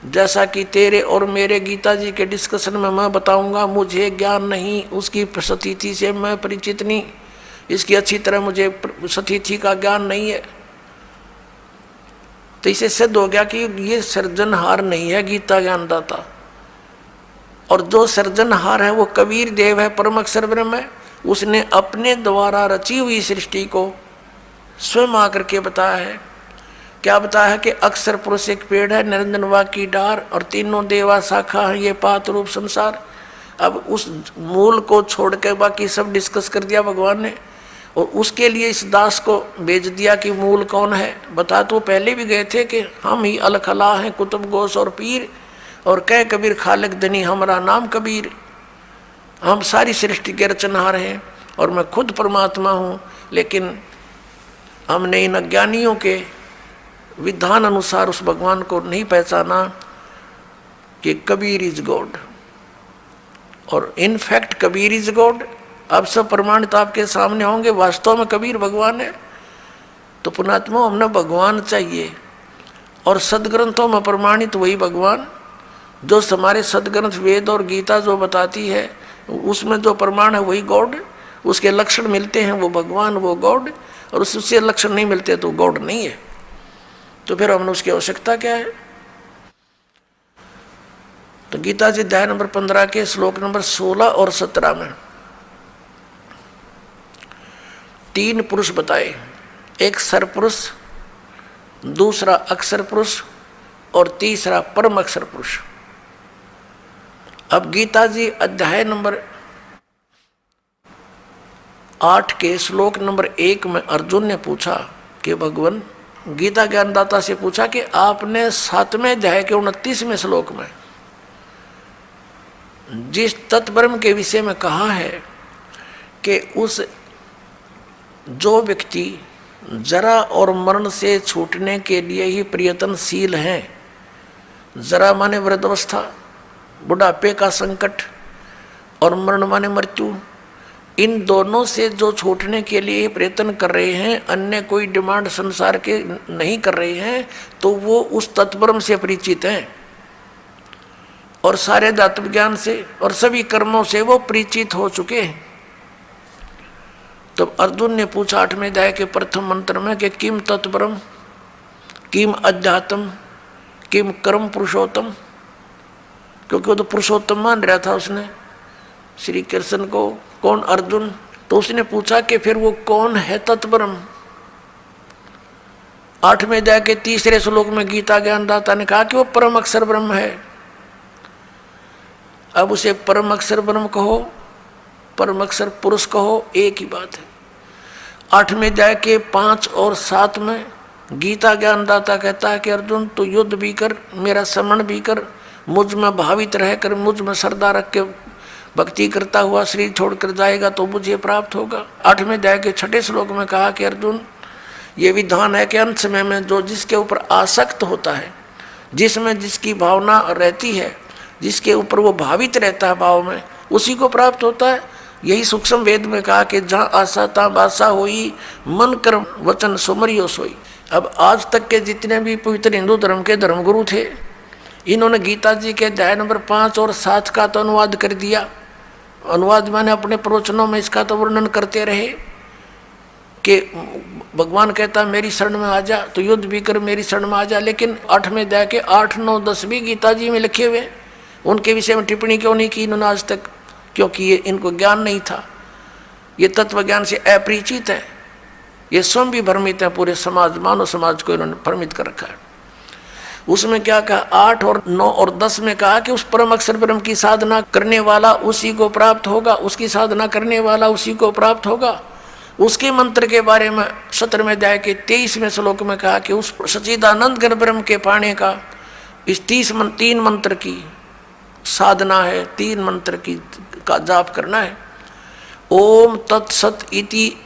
जैसा कि तेरे और मेरे गीता जी के डिस्कशन में मैं बताऊंगा, मुझे ज्ञान नहीं, उसकी सतिथि से मैं परिचित नहीं, इसकी अच्छी तरह मुझे सतिथि का ज्ञान नहीं है। तो इसे सिद्ध हो गया कि ये सृजनहार नहीं है गीता ज्ञानदाता, और जो सृजनहार है वो कबीर देव है, परम अक्षर ब्रह्म है। उसने अपने द्वारा रची हुई सृष्टि को स्वयं आकर के बताया है। क्या बताया है कि अक्षर पुरुष एक पेड़ है, निरंजन वा की डार, और तीनों देवा शाखा है, ये पात रूप संसार। अब उस मूल को छोड़ के बाकी सब डिस्कस कर दिया भगवान ने, और उसके लिए इस दास को भेज दिया कि मूल कौन है बता। तो पहले भी गए थे कि हम ही अलखला हैं कुतुब गोस और पीर, और कह कबीर खालिक धनी हमारा नाम कबीर, हम सारी सृष्टि के रचनहार हैं और मैं खुद परमात्मा हूँ। लेकिन हमने इन अज्ञानियों के विधान अनुसार उस भगवान को नहीं पहचाना कि कबीर इज गॉड, और इनफैक्ट कबीर इज गॉड। अब सब प्रमाणित आपके सामने होंगे, वास्तव में कबीर भगवान है। तो पुणात्मा हमने भगवान चाहिए, और सदग्रंथों में प्रमाणित वही भगवान जो हमारे सदग्रंथ वेद और गीता जो बताती है, उसमें जो प्रमाण है वही गॉड। उसके लक्षण मिलते हैं वो भगवान वो गॉड, और उससे लक्षण नहीं मिलते तो गॉड नहीं है। तो फिर हमने उसकी आवश्यकता क्या है? तो गीता जी अध्याय नंबर 15 के श्लोक नंबर 16 और 17 में 3 पुरुष बताए, एक सरपुरुष, दूसरा अक्षर पुरुष और तीसरा परम अक्षर पुरुष। अब गीता जी अध्याय नंबर 8 के श्लोक नंबर 1 में अर्जुन ने पूछा कि भगवान, गीता ज्ञानदाता से पूछा कि आपने 7वें अध्याय के 29वें श्लोक में जिस तत्ब्रह्म के विषय में कहा है कि उस जो व्यक्ति जरा और मरण से छूटने के लिए ही प्रयत्नशील हैं, जरा माने वृद्धावस्था, बुढ़ापे का संकट, और मरण माने मृत्यु, इन दोनों से जो छूटने के लिए प्रयत्न कर रहे हैं, अन्य कोई डिमांड संसार के नहीं कर रहे हैं, तो वो उस तत्ब्रह्म से परिचित हैं और सारे आत्म ज्ञान से और सभी कर्मों से वो परिचित हो चुके हैं। तो अर्जुन ने पूछा 8वें अध्याय के प्रथम मंत्र में कि किम तत्ब्रह्म, किम अध्यात्म, किम कर्म पुरुषोत्तम, क्योंकि वो तो पुरुषोत्तम मान रहा था उसने श्री कृष्ण को। कौन? अर्जुन। तो उसने पूछा कि फिर वो कौन है तत्ब्रह्म? 8वें अध्याय के 3 श्लोक में गीता ज्ञानदाता ने कहा कि वो परम अक्षर ब्रह्म है। अब उसे परम अक्षर ब्रह्म कहो, परम अक्षर पुरुष कहो, एक ही बात है। 8वें अध्याय के 5 और 7 में गीता ज्ञानदाता कहता है कि अर्जुन तू युद्ध भी कर, मेरा समरण भी कर, मुझ में भावित रहकर मुझ में श्रद्धा रख के भक्ति करता हुआ शरीर छोड़कर जाएगा तो मुझे प्राप्त होगा। 8वें अध्याय के 6 श्लोक में कहा कि अर्जुन ये विधान है कि अंत समय में जो जिसके ऊपर आसक्त होता है, जिसमें जिसकी भावना रहती है, जिसके ऊपर वो भावित रहता है भाव में, उसी को प्राप्त होता है। यही सूक्ष्म वेद में कहा कि जहाँ आशा ता बासा होई, मन कर्म वचन सुमरियो सोई। अब आज तक के जितने भी पवित्र हिंदू धर्म के धर्मगुरु थे, इन्होंने गीता जी के अध्याय नंबर 5 और 7 का तो अनुवाद कर दिया। अनुवाद मैंने अपने प्रवचनों में इसका तो वर्णन करते रहे कि भगवान कहता मेरी शरण में आ जा, तो युद्ध भी कर मेरी शरण में आ जा। लेकिन 8वें अध्याय के 8, 9, 10 भी गीता जी में लिखे हुए, उनके विषय में टिप्पणी क्यों नहीं की इन्होंने आज तक? क्योंकि ये इनको ज्ञान नहीं था, ये तत्व ज्ञान से अपरिचित है, ये स्वयं भी भ्रमित है, पूरे समाज मानव समाज को इन्होंने भ्रमित कर रखा है। उसमें क्या कहा? 8 और 9 और 10 में कहा कि उस परम अक्षर ब्रह्म की साधना करने वाला उसी को प्राप्त होगा, उसकी साधना करने वाला उसी को प्राप्त होगा। उसके मंत्र के बारे में 17वें अध्याय के 23वें श्लोक में कहा कि उस सच्चिदानंद घन ब्रह्म के पाने का इस 3 मंत्र की साधना है, 3 मंत्र की का जाप करना है। ओम तत्सत इति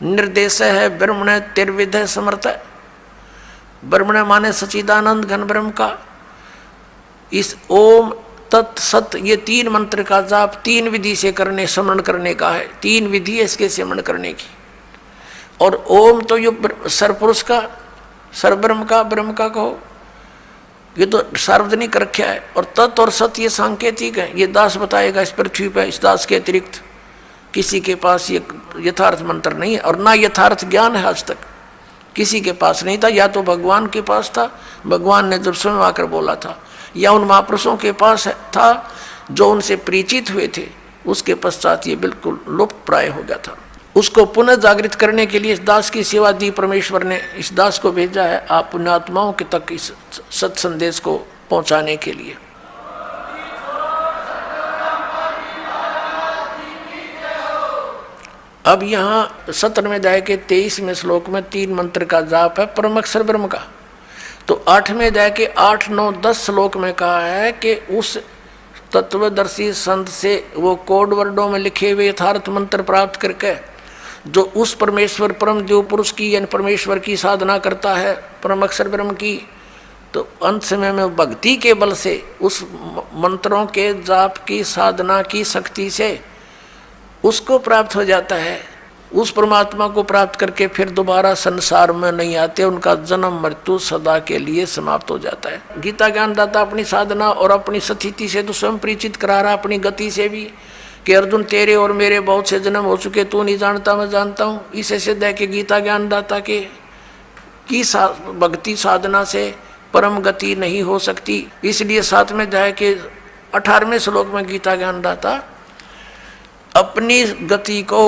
निर्देश है ब्रह्मण तिर्विध समर्थ। ब्रह्मण माने सच्चिदानंद घन ब्रह्म का, इस ओम तत्सत ये 3 मंत्र का जाप 3 विधि से करने, स्मरण करने का है। 3 विधि है इसके स्मरण करने की। और ओम तो ये सरपुरुष का, सरब्रह्म का, ब्रह्म का कहो, ये तो सार्वजनिक रखा है। और तत् और सत ये सांकेतिक है, ये दास बताएगा इस पृथ्वी पर। इस दास के अतिरिक्त किसी के पास ये यथार्थ मंत्र नहीं है, और ना यथार्थ ज्ञान है आज तक किसी के पास नहीं था। या तो भगवान के पास था, भगवान ने जब स्वयं आकर बोला था, या उन महापुरुषों के पास था जो उनसे परिचित हुए थे, उसके पश्चात ये बिल्कुल लुप्त प्राय हो गया था। उसको पुनः जागृत करने के लिए इस दास की सेवा दी परमेश्वर ने। इस दास को भेजा है आप पुण्यात्माओं के तक इस सत संदेश को पहुंचाने के लिए। अब यहाँ 17वें अध्याय के 23वें श्लोक में 3 मंत्र का जाप है परम अक्षर ब्रह्म का। तो 8वें अध्याय के 8, 9, 10 श्लोक में कहा है कि उस तत्वदर्शी संत से वो कोड वर्डों में लिखे हुए यथार्थ मंत्र प्राप्त करके जो उस परमेश्वर परम जो पुरुष की यानी परमेश्वर की साधना करता है परम अक्षर ब्रह्म की, तो अंत समय में भक्ति के बल से उस मंत्रों के जाप की साधना की शक्ति से उसको प्राप्त हो जाता है। उस परमात्मा को प्राप्त करके फिर दोबारा संसार में नहीं आते, उनका जन्म मृत्यु सदा के लिए समाप्त हो जाता है। गीता ज्ञानदाता अपनी साधना और अपनी स्थिति से तो स्वयं परिचित करा रहा, अपनी गति से भी, कि अर्जुन तेरे और मेरे बहुत से जन्म हो चुके, तू नहीं जानता मैं जानता हूँ। इसे सिद्ध है कि गीता ज्ञानदाता के की भक्ति साधना से परम गति नहीं हो सकती। इसलिए 7वें अध्याय के 18वें श्लोक में गीता ज्ञानदाता अपनी गति को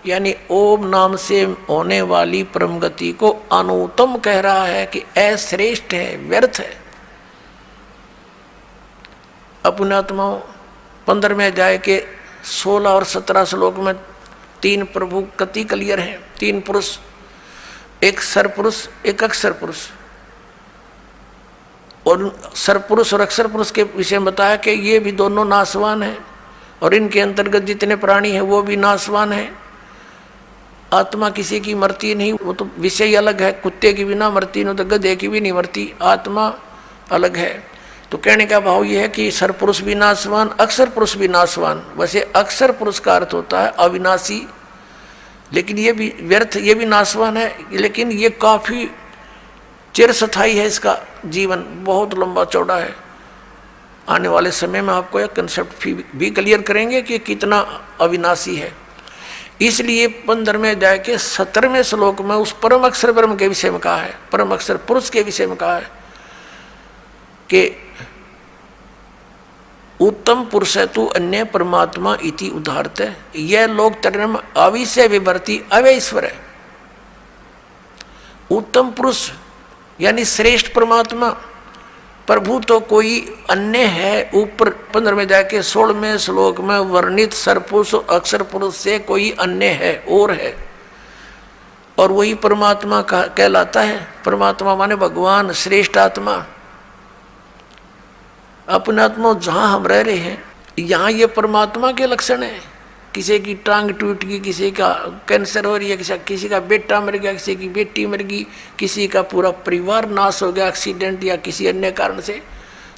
यानी ओम नाम से होने वाली परम गति को अनुत्तम कह रहा है कि अश्रेष्ठ है, व्यर्थ है। अपनात्माओं 15वें अध्याय के 16 और 17 श्लोक में 3 प्रभु गति क्लियर है, 3 पुरुष, एक सरपुरुष एक अक्षर पुरुष। और सरपुरुष और अक्षर पुरुष के विषय में बताया कि ये भी दोनों नाशवान हैं और इनके अंतर्गत जितने प्राणी हैं वो भी नाशवान हैं। आत्मा किसी की मरती नहीं, वो तो विषय अलग है, कुत्ते की भी ना मरती, न तो गधे की भी नहीं मरती, आत्मा अलग है। तो कहने का भाव ये है कि सरपुरुष भी नाशवान, अक्षर पुरुष भी नाशवान। वैसे अक्षर पुरुष का अर्थ होता है अविनाशी, लेकिन ये भी व्यर्थ, ये भी नाशवान है, लेकिन ये काफी चिरस्थायी है, इसका जीवन बहुत लंबा चौड़ा है। आने वाले समय में आपको यह कंसेप्ट भी क्लियर करेंगे कि कितना अविनाशी है। इसलिए 15वें अध्याय के 17वें श्लोक में उस परम अक्षर ब्रह्म के विषय में कहा है, परम अक्षर पुरुष के विषय में कहा है कि उत्तम पुरुष तु अन्य परमात्मा इति उदाहरत है, यह लोक तरम अविषय विभर्ति अवैश्वर है। उत्तम पुरुष यानी श्रेष्ठ परमात्मा प्रभु तो कोई अन्य है। ऊपर 15वें अध्याय के 16वें श्लोक में वर्णित सरपुरुष अक्षर पुरुष से कोई अन्य है और है, और वही परमात्मा कहलाता है। परमात्मा माने भगवान, श्रेष्ठ आत्मा। अपने आत्मा जहाँ हम रह रहे हैं यहाँ ये परमात्मा के लक्षण है। किसी की टांग टूट गई, किसी का कैंसर हो रही है, किसी का बेटा मर गया, किसी की बेटी मर गई, किसी का पूरा परिवार नाश हो गया एक्सीडेंट या किसी अन्य कारण से,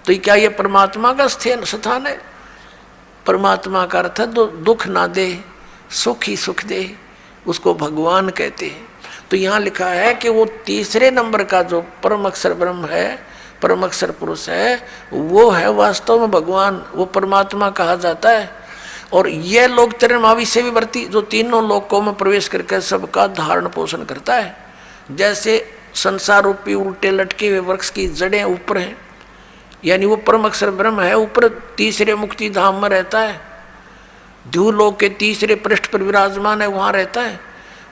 तो क्या ये परमात्मा का स्थान है? परमात्मा का अर्थ है दुख ना दे, सुख ही सुख दे, उसको भगवान कहते हैं। तो यहाँ लिखा है कि वो तीसरे नंबर का जो परम अक्षर ब्रह्म है, परम अक्षर पुरुष है, वो है वास्तव में भगवान, वो परमात्मा कहा जाता है। और यह लोक तरम अविषय विवर्ती, जो तीनों लोकों में प्रवेश करके सबका धारण पोषण करता है। जैसे संसार रूपी उल्टे लटके हुए वृक्ष की जड़ें ऊपर हैं, यानी वो परम अक्षर ब्रह्म है, ऊपर तीसरे मुक्ति धाम में रहता है, ध्रुवलोक के तीसरे पृष्ठ पर विराजमान है, वहाँ रहता है।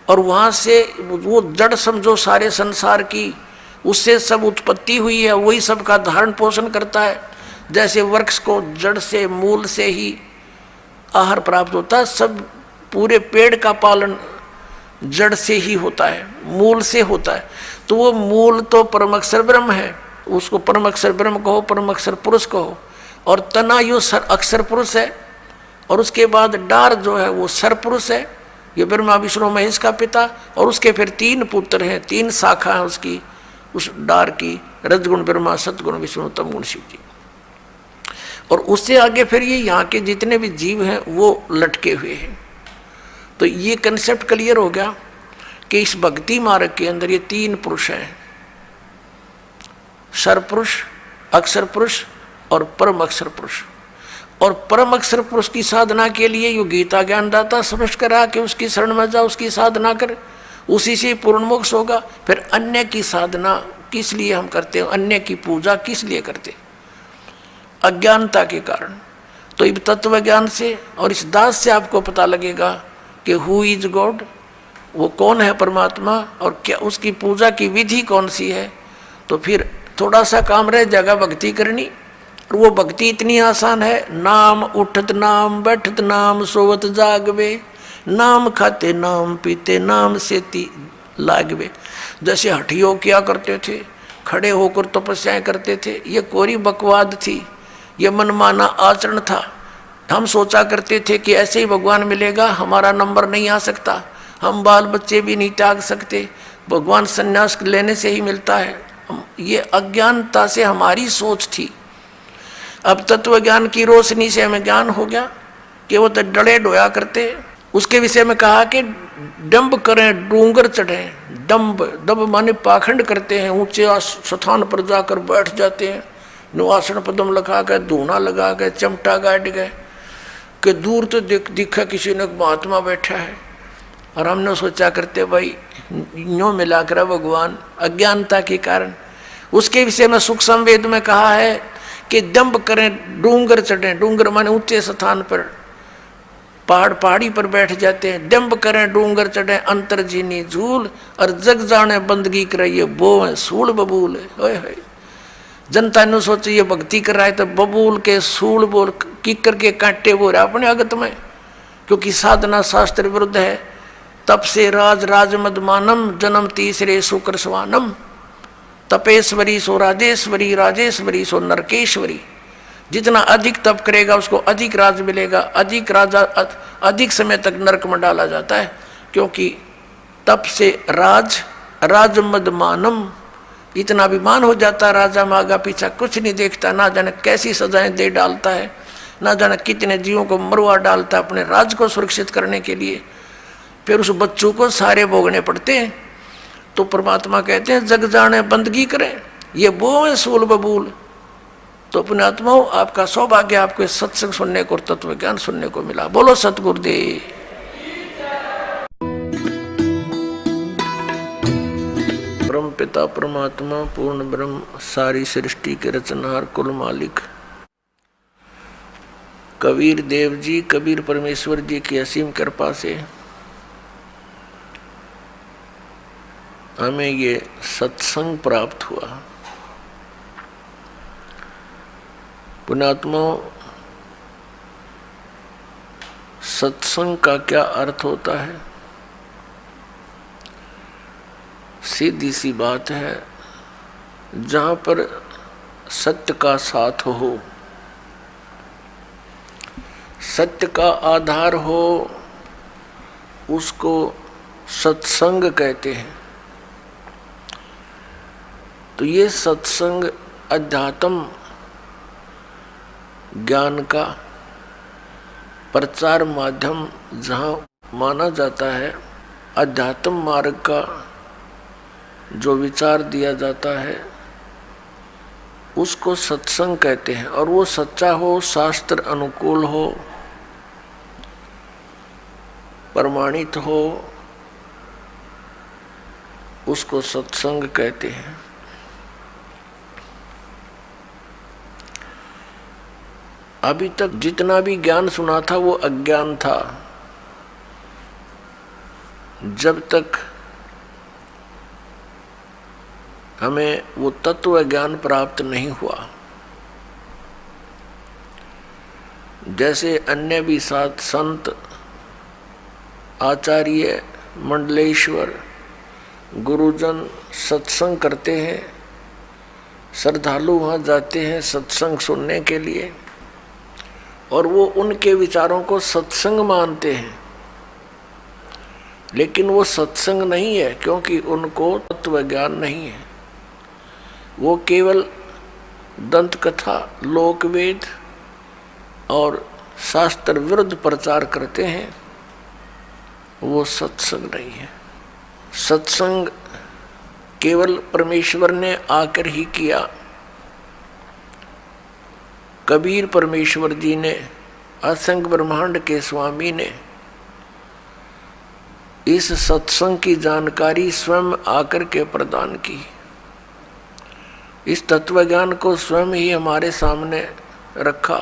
और वहाँ से वो जड़ समझो सारे संसार की, उससे सब उत्पत्ति हुई है, वही सबका धारण पोषण करता है। जैसे वृक्ष को जड़ से मूल से ही आहार प्राप्त होता है, सब पूरे पेड़ का पालन जड़ से ही होता है, मूल से होता है। तो वो मूल तो परम अक्षर ब्रह्म है, उसको परम अक्षर ब्रह्म कहो, परम अक्षर पुरुष कहो। और तना यो अक्षर पुरुष है, और उसके बाद डार जो है वो सर पुरुष है, ये ब्रह्मा विष्णु महेश का पिता। और उसके फिर 3 पुत्र हैं, 3 शाखा है उसकी, उस डार की, रजगुण ब्रह्मा, सतगुण विष्णु, तमगुण शिव जी। और उससे आगे फिर ये यहाँ के जितने भी जीव हैं वो लटके हुए हैं। तो ये कंसेप्ट क्लियर हो गया कि इस भक्ति मार्ग के अंदर ये 3 पुरुष हैं, सरपुरुष, अक्षर पुरुष और परम अक्षर पुरुष। और परम अक्षर पुरुष की साधना के लिए यो गीता ज्ञानदाता समझ कर रहा कि उसकी शरण में जा, उसकी साधना कर, उसी से पूर्ण मोक्ष होगा। फिर अन्य की साधना किस लिए हम करते हैं, अन्य की पूजा किस लिए करते हैं? अज्ञानता के कारण। तो इस तत्व ज्ञान से और इस दास से आपको पता लगेगा कि हु इज गॉड, वो कौन है परमात्मा, और क्या उसकी पूजा की विधि कौन सी है। तो फिर थोड़ा सा काम रह जाएगा भक्ति करनी। और वो भक्ति इतनी आसान है, नाम उठत नाम बैठत नाम सोवत जागवे, नाम खाते नाम पीते नाम से लागवे। जैसे हठियों किया करते थे, खड़े होकर तपस्याएं करते थे, ये कोरी बकवाद थी, ये मनमाना आचरण था। हम सोचा करते थे कि ऐसे ही भगवान मिलेगा, हमारा नंबर नहीं आ सकता, हम बाल बच्चे भी नहीं त्याग सकते, भगवान संन्यास लेने से ही मिलता है। ये अज्ञानता से हमारी सोच थी। अब तत्व ज्ञान की रोशनी से हमें ज्ञान हो गया कि वो तो डले डोया करते। उसके विषय में कहा कि डंब करें डूंगर चढ़े। डंब दब माने पाखंड करते हैं, ऊंचे स्थान पर जाकर बैठ जाते हैं, नुआसन पदम लगा गए, धूना लगा गए, चमटा गाड़ गए कि दूर तो दिखा किसी ने महात्मा बैठा है। और हमने सोचा करते भाई यूँ मिला कर भगवान, अज्ञानता के कारण। उसके विषय में सुख संवेद में कहा है कि दंभ करें डूंगर चढ़े। डूंगर माने ऊंचे स्थान पर, पहाड़ी पर बैठ जाते हैं। दंभ करें डूंगर चढ़े अंतरजीनी झूल, और जग जाने बंदगी कराइए वो है सूल बबूल है। जनता ने सोचे ये भक्ति कर रहा है तो बबूल के सूल बोल किकर के कांटे बोल रहा अपने अगत में, क्योंकि साधना शास्त्र विरुद्ध है। तप से राज मदमानम जन्म तीसरे शुक्र स्वानम। तपेश्वरी सो राजेश्वरी, राजेश्वरी सो नरकेश्वरी। जितना अधिक तप करेगा उसको अधिक राज मिलेगा, अधिक राजा अधिक समय तक नरक में डाला जाता है। क्योंकि तप से राज मदमानम, इतना अभिमान हो जाता राजा में, आगा पीछा कुछ नहीं देखता, ना जाने कैसी सजाएं दे डालता है, ना जाने कितने जीवों को मरवा डालता है अपने राज को सुरक्षित करने के लिए। फिर उस बच्चों को सारे भोगने पड़ते हैं। तो परमात्मा कहते हैं जग जाने बंदगी करें, ये वो है सूल बबूल। तो अपने आत्माओं, आपका सौभाग्य, आपको सत्संग सुनने को और तत्व ज्ञान सुनने को मिला। बोलो सतगुरुदेव। परम पिता परमात्मा पूर्ण ब्रह्म, सारी सृष्टि के रचनहार, कुल मालिक कबीर देव जी, कबीर परमेश्वर जी की असीम कृपा से हमें ये सत्संग प्राप्त हुआ। पुण्यात्माओं, सत्संग का क्या अर्थ होता है? सीधी सी बात है, जहाँ पर सत्य का साथ हो, सत्य का आधार हो, उसको सत्संग कहते हैं। तो ये सत्संग अध्यात्म ज्ञान का प्रचार माध्यम जहाँ माना जाता है, अध्यात्म मार्ग का जो विचार दिया जाता है उसको सत्संग कहते हैं। और वो सच्चा हो, शास्त्र अनुकूल हो, प्रमाणित हो, उसको सत्संग कहते हैं। अभी तक जितना भी ज्ञान सुना था वो अज्ञान था। जब तक हमें वो तत्व ज्ञान प्राप्त नहीं हुआ, जैसे अन्य भी साथ संत, आचार्य, मंडलेश्वर, गुरुजन सत्संग करते हैं, श्रद्धालु वहाँ जाते हैं सत्संग सुनने के लिए, और वो उनके विचारों को सत्संग मानते हैं। लेकिन वो सत्संग नहीं है, क्योंकि उनको तत्व ज्ञान नहीं है। वो केवल दंत कथा, लोकवेद और शास्त्र विरुद्ध प्रचार करते हैं। वो सत्संग नहीं है। सत्संग केवल परमेश्वर ने आकर ही किया। कबीर परमेश्वर जी ने, असंख्य ब्रह्मांड के स्वामी ने इस सत्संग की जानकारी स्वयं आकर के प्रदान की। इस तत्वज्ञान को स्वयं ही हमारे सामने रखा।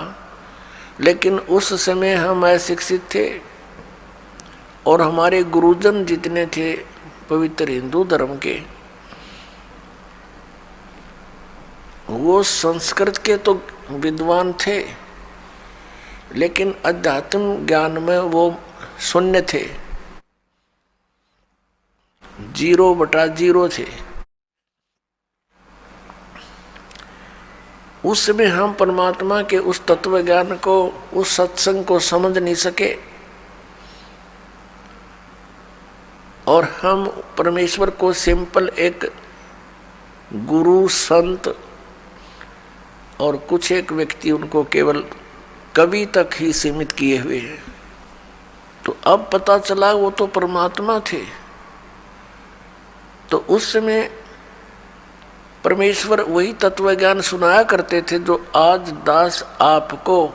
लेकिन उस समय हम अशिक्षित थे, और हमारे गुरुजन जितने थे पवित्र हिंदू धर्म के, वो संस्कृत के तो विद्वान थे, लेकिन अध्यात्म ज्ञान में वो शून्य थे, 0/0 थे। उस समय हम परमात्मा के उस तत्व ज्ञान को, उस सत्संग को समझ नहीं सके, और हम परमेश्वर को सिंपल एक गुरु, संत और कुछ एक व्यक्ति उनको केवल कवि तक ही सीमित किए हुए हैं। तो अब पता चला वो तो परमात्मा थे। तो उस समय परमेश्वर वही तत्व ज्ञान सुनाया करते थे जो आज दास आपको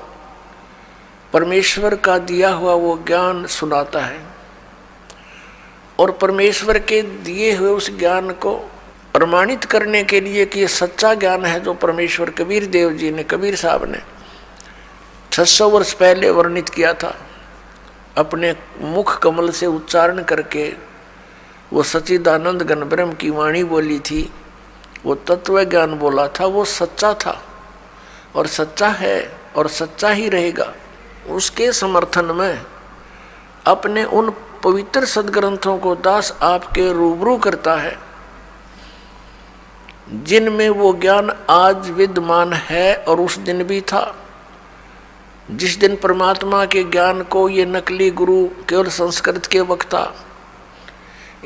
परमेश्वर का दिया हुआ वो ज्ञान सुनाता है। और परमेश्वर के दिए हुए उस ज्ञान को प्रमाणित करने के लिए कि ये सच्चा ज्ञान है, जो परमेश्वर कबीर देव जी ने, कबीर साहब ने 600 वर्ष पहले वर्णित किया था, अपने मुख कमल से उच्चारण करके वो सच्चिदानंद घन ब्रह्म की वाणी बोली थी, वो तत्व ज्ञान बोला था, वो सच्चा था और सच्चा है और सच्चा ही रहेगा। उसके समर्थन में अपने उन पवित्र सदग्रंथों को दास आपके रूबरू करता है, जिनमें वो ज्ञान आज विद्यमान है और उस दिन भी था। जिस दिन परमात्मा के ज्ञान को ये नकली गुरु केवल संस्कृत के वक्ता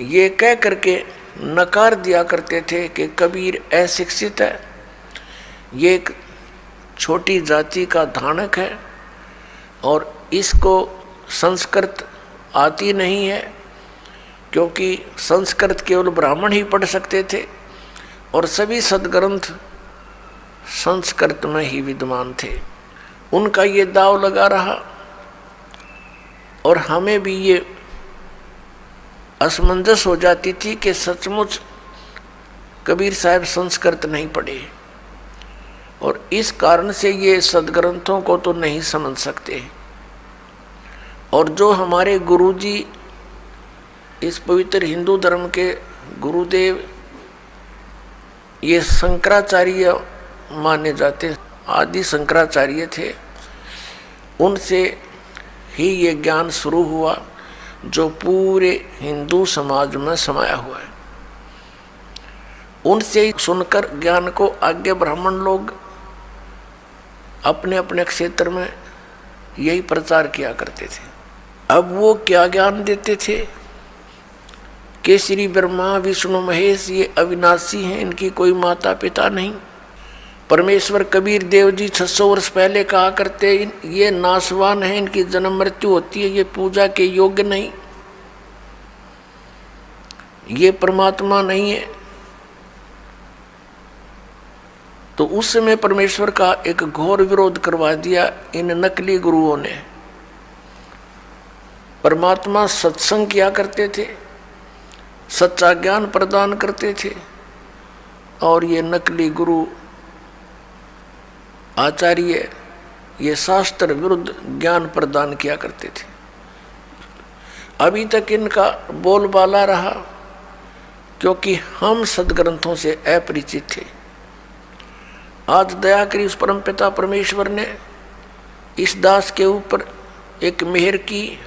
ये कह करके नकार दिया करते थे कि कबीर अशिक्षित है, ये एक छोटी जाति का धानक है और इसको संस्कृत आती नहीं है, क्योंकि संस्कृत केवल ब्राह्मण ही पढ़ सकते थे और सभी सदग्रंथ संस्कृत में ही विद्यमान थे। उनका ये दाव लगा रहा और हमें भी ये असमंजस हो जाती थी कि सचमुच कबीर साहब संस्कृत नहीं पढ़े और इस कारण से ये सदग्रंथों को तो नहीं समझ सकते। और जो हमारे गुरुजी इस पवित्र हिंदू धर्म के गुरुदेव ये शंकराचार्य माने जाते, आदि शंकराचार्य थे, उनसे ही ये ज्ञान शुरू हुआ जो पूरे हिंदू समाज में समाया हुआ है। उनसे सुनकर ज्ञान को आगे ब्राह्मण लोग अपने अपने क्षेत्र में यही प्रचार किया करते थे। अब वो क्या ज्ञान देते थे कि श्री ब्रह्मा विष्णु महेश ये अविनाशी हैं, इनकी कोई माता पिता नहीं। परमेश्वर कबीर देव जी 600 वर्ष पहले कहा करते ये नाशवान है, इनकी जन्म मृत्यु होती है, ये पूजा के योग्य नहीं, ये परमात्मा नहीं है। तो उस समय परमेश्वर का एक घोर विरोध करवा दिया इन नकली गुरुओं ने। परमात्मा सत्संग किया करते थे, सच्चा ज्ञान प्रदान करते थे, और ये नकली गुरु आचार्य ये शास्त्र विरुद्ध ज्ञान प्रदान किया करते थे। अभी तक इनका बोलबाला रहा, क्योंकि हम सदग्रंथों से अपरिचित थे। आज दया करी उस परमपिता परमेश्वर ने इस दास के ऊपर एक मेहर की,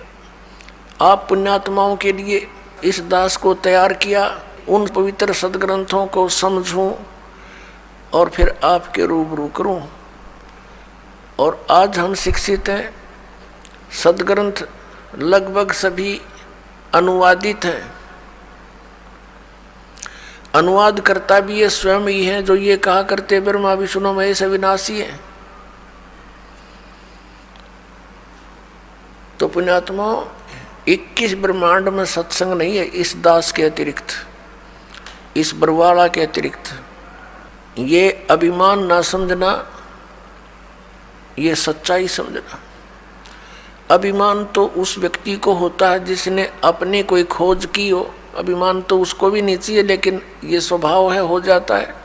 आप पुण्यात्माओं के लिए इस दास को तैयार किया, उन पवित्र सदग्रंथों को समझूं और फिर आपके रूबरू करूं। और आज हम शिक्षित हैं, सदग्रंथ लगभग सभी अनुवादित हैं। अनुवाद करता भी ये स्वयं ही है जो ये कहा करते ब्रह्मा विष्णु महेश अविनाशी है। तो पुण्यात्माओं, 21 ब्रह्मांड में सत्संग नहीं है इस दास के अतिरिक्त, इस बरवाला के अतिरिक्त। ये अभिमान ना समझना, ये सच्चाई समझना। अभिमान तो उस व्यक्ति को होता है जिसने अपनी कोई खोज की हो, अभिमान तो उसको भी नहीं चाहिए, लेकिन ये स्वभाव है, हो जाता है।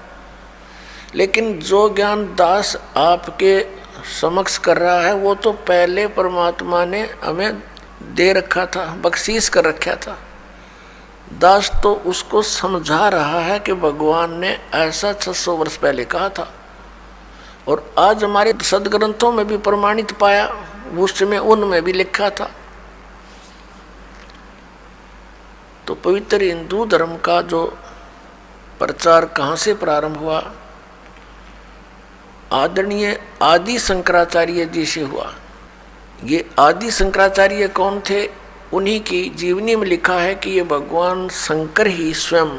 लेकिन जो ज्ञान दास आपके समक्ष कर रहा है वो तो पहले परमात्मा ने हमें दे रखा था, बख्शीश कर रखा था। दास तो उसको समझा रहा है कि भगवान ने ऐसा 600 वर्ष पहले कहा था, और आज हमारे सदग्रंथों में भी प्रमाणित पाया, उस समय उनमें भी लिखा था। तो पवित्र हिंदू धर्म का जो प्रचार कहाँ से प्रारंभ हुआ? आदरणीय आदि शंकराचार्य जी से हुआ। ये आदि शंकराचार्य कौन थे? उन्हीं की जीवनी में लिखा है कि ये भगवान शंकर ही स्वयं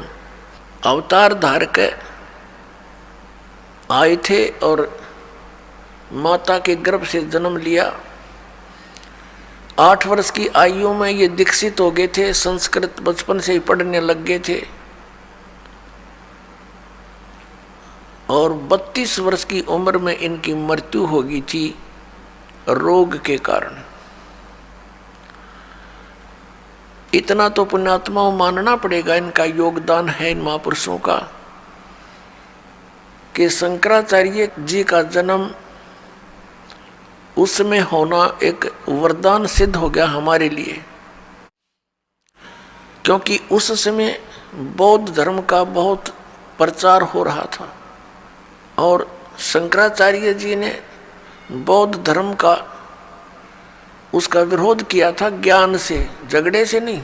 अवतार धारक आए थे और माता के गर्भ से जन्म लिया। 8 वर्ष की आयु में ये दीक्षित हो गए थे, संस्कृत बचपन से ही पढ़ने लग गए थे और 32 वर्ष की उम्र में इनकी मृत्यु हो गई थी रोग के कारण। इतना तो पुण्यात्माओं मानना पड़ेगा, इनका योगदान है इन महापुरुषों का, कि शंकराचार्य जी का जन्म उस समय होना एक वरदान सिद्ध हो गया हमारे लिए, क्योंकि उस समय बौद्ध धर्म का बहुत प्रचार हो रहा था और शंकराचार्य जी ने बौद्ध धर्म का उसका विरोध किया था ज्ञान से, झगड़े से नहीं,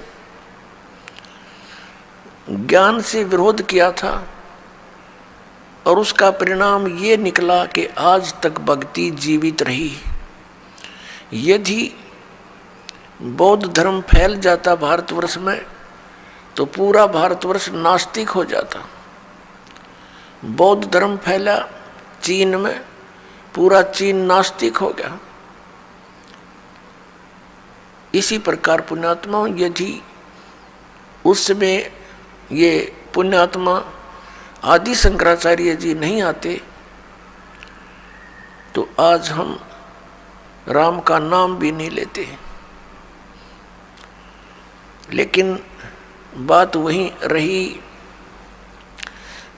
ज्ञान से विरोध किया था और उसका परिणाम ये निकला कि आज तक भक्ति जीवित रही। यदि बौद्ध धर्म फैल जाता भारतवर्ष में तो पूरा भारतवर्ष नास्तिक हो जाता। बौद्ध धर्म फैला चीन में, पूरा चीन नास्तिक हो गया। इसी प्रकार पुण्यात्मा, यदि उस समय ये पुण्यात्मा आदि शंकराचार्य जी नहीं आते तो आज हम राम का नाम भी नहीं लेते। लेकिन बात वहीं रही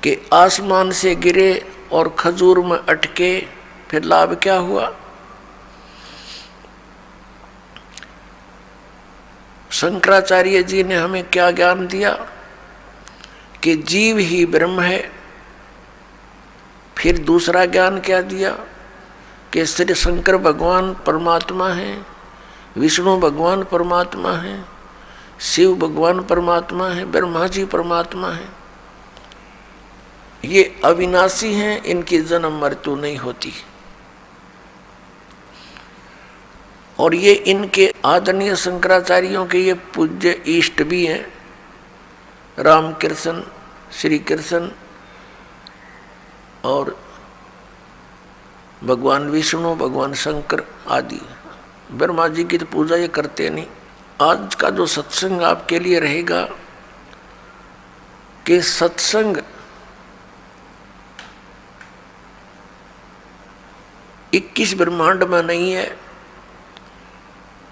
कि आसमान से गिरे और खजूर में अटके, फिर लाभ क्या हुआ? शंकराचार्य जी ने हमें क्या ज्ञान दिया कि जीव ही ब्रह्म है। फिर दूसरा ज्ञान क्या दिया कि श्री शंकर भगवान परमात्मा है, विष्णु भगवान परमात्मा है, शिव भगवान परमात्मा है, ब्रह्मा जी परमात्मा है। ये अविनाशी हैं, इनकी जन्म मृत्यु नहीं होती। और ये इनके आदरणीय शंकराचार्यों के ये पूज्य इष्ट भी हैं, रामकृष्ण, श्री कृष्ण और भगवान विष्णु, भगवान शंकर आदि। ब्रह्मा जी की तो पूजा ये करते नहीं। आज का जो सत्संग आपके लिए रहेगा कि सत्संग इक्कीस ब्रह्मांड में नहीं है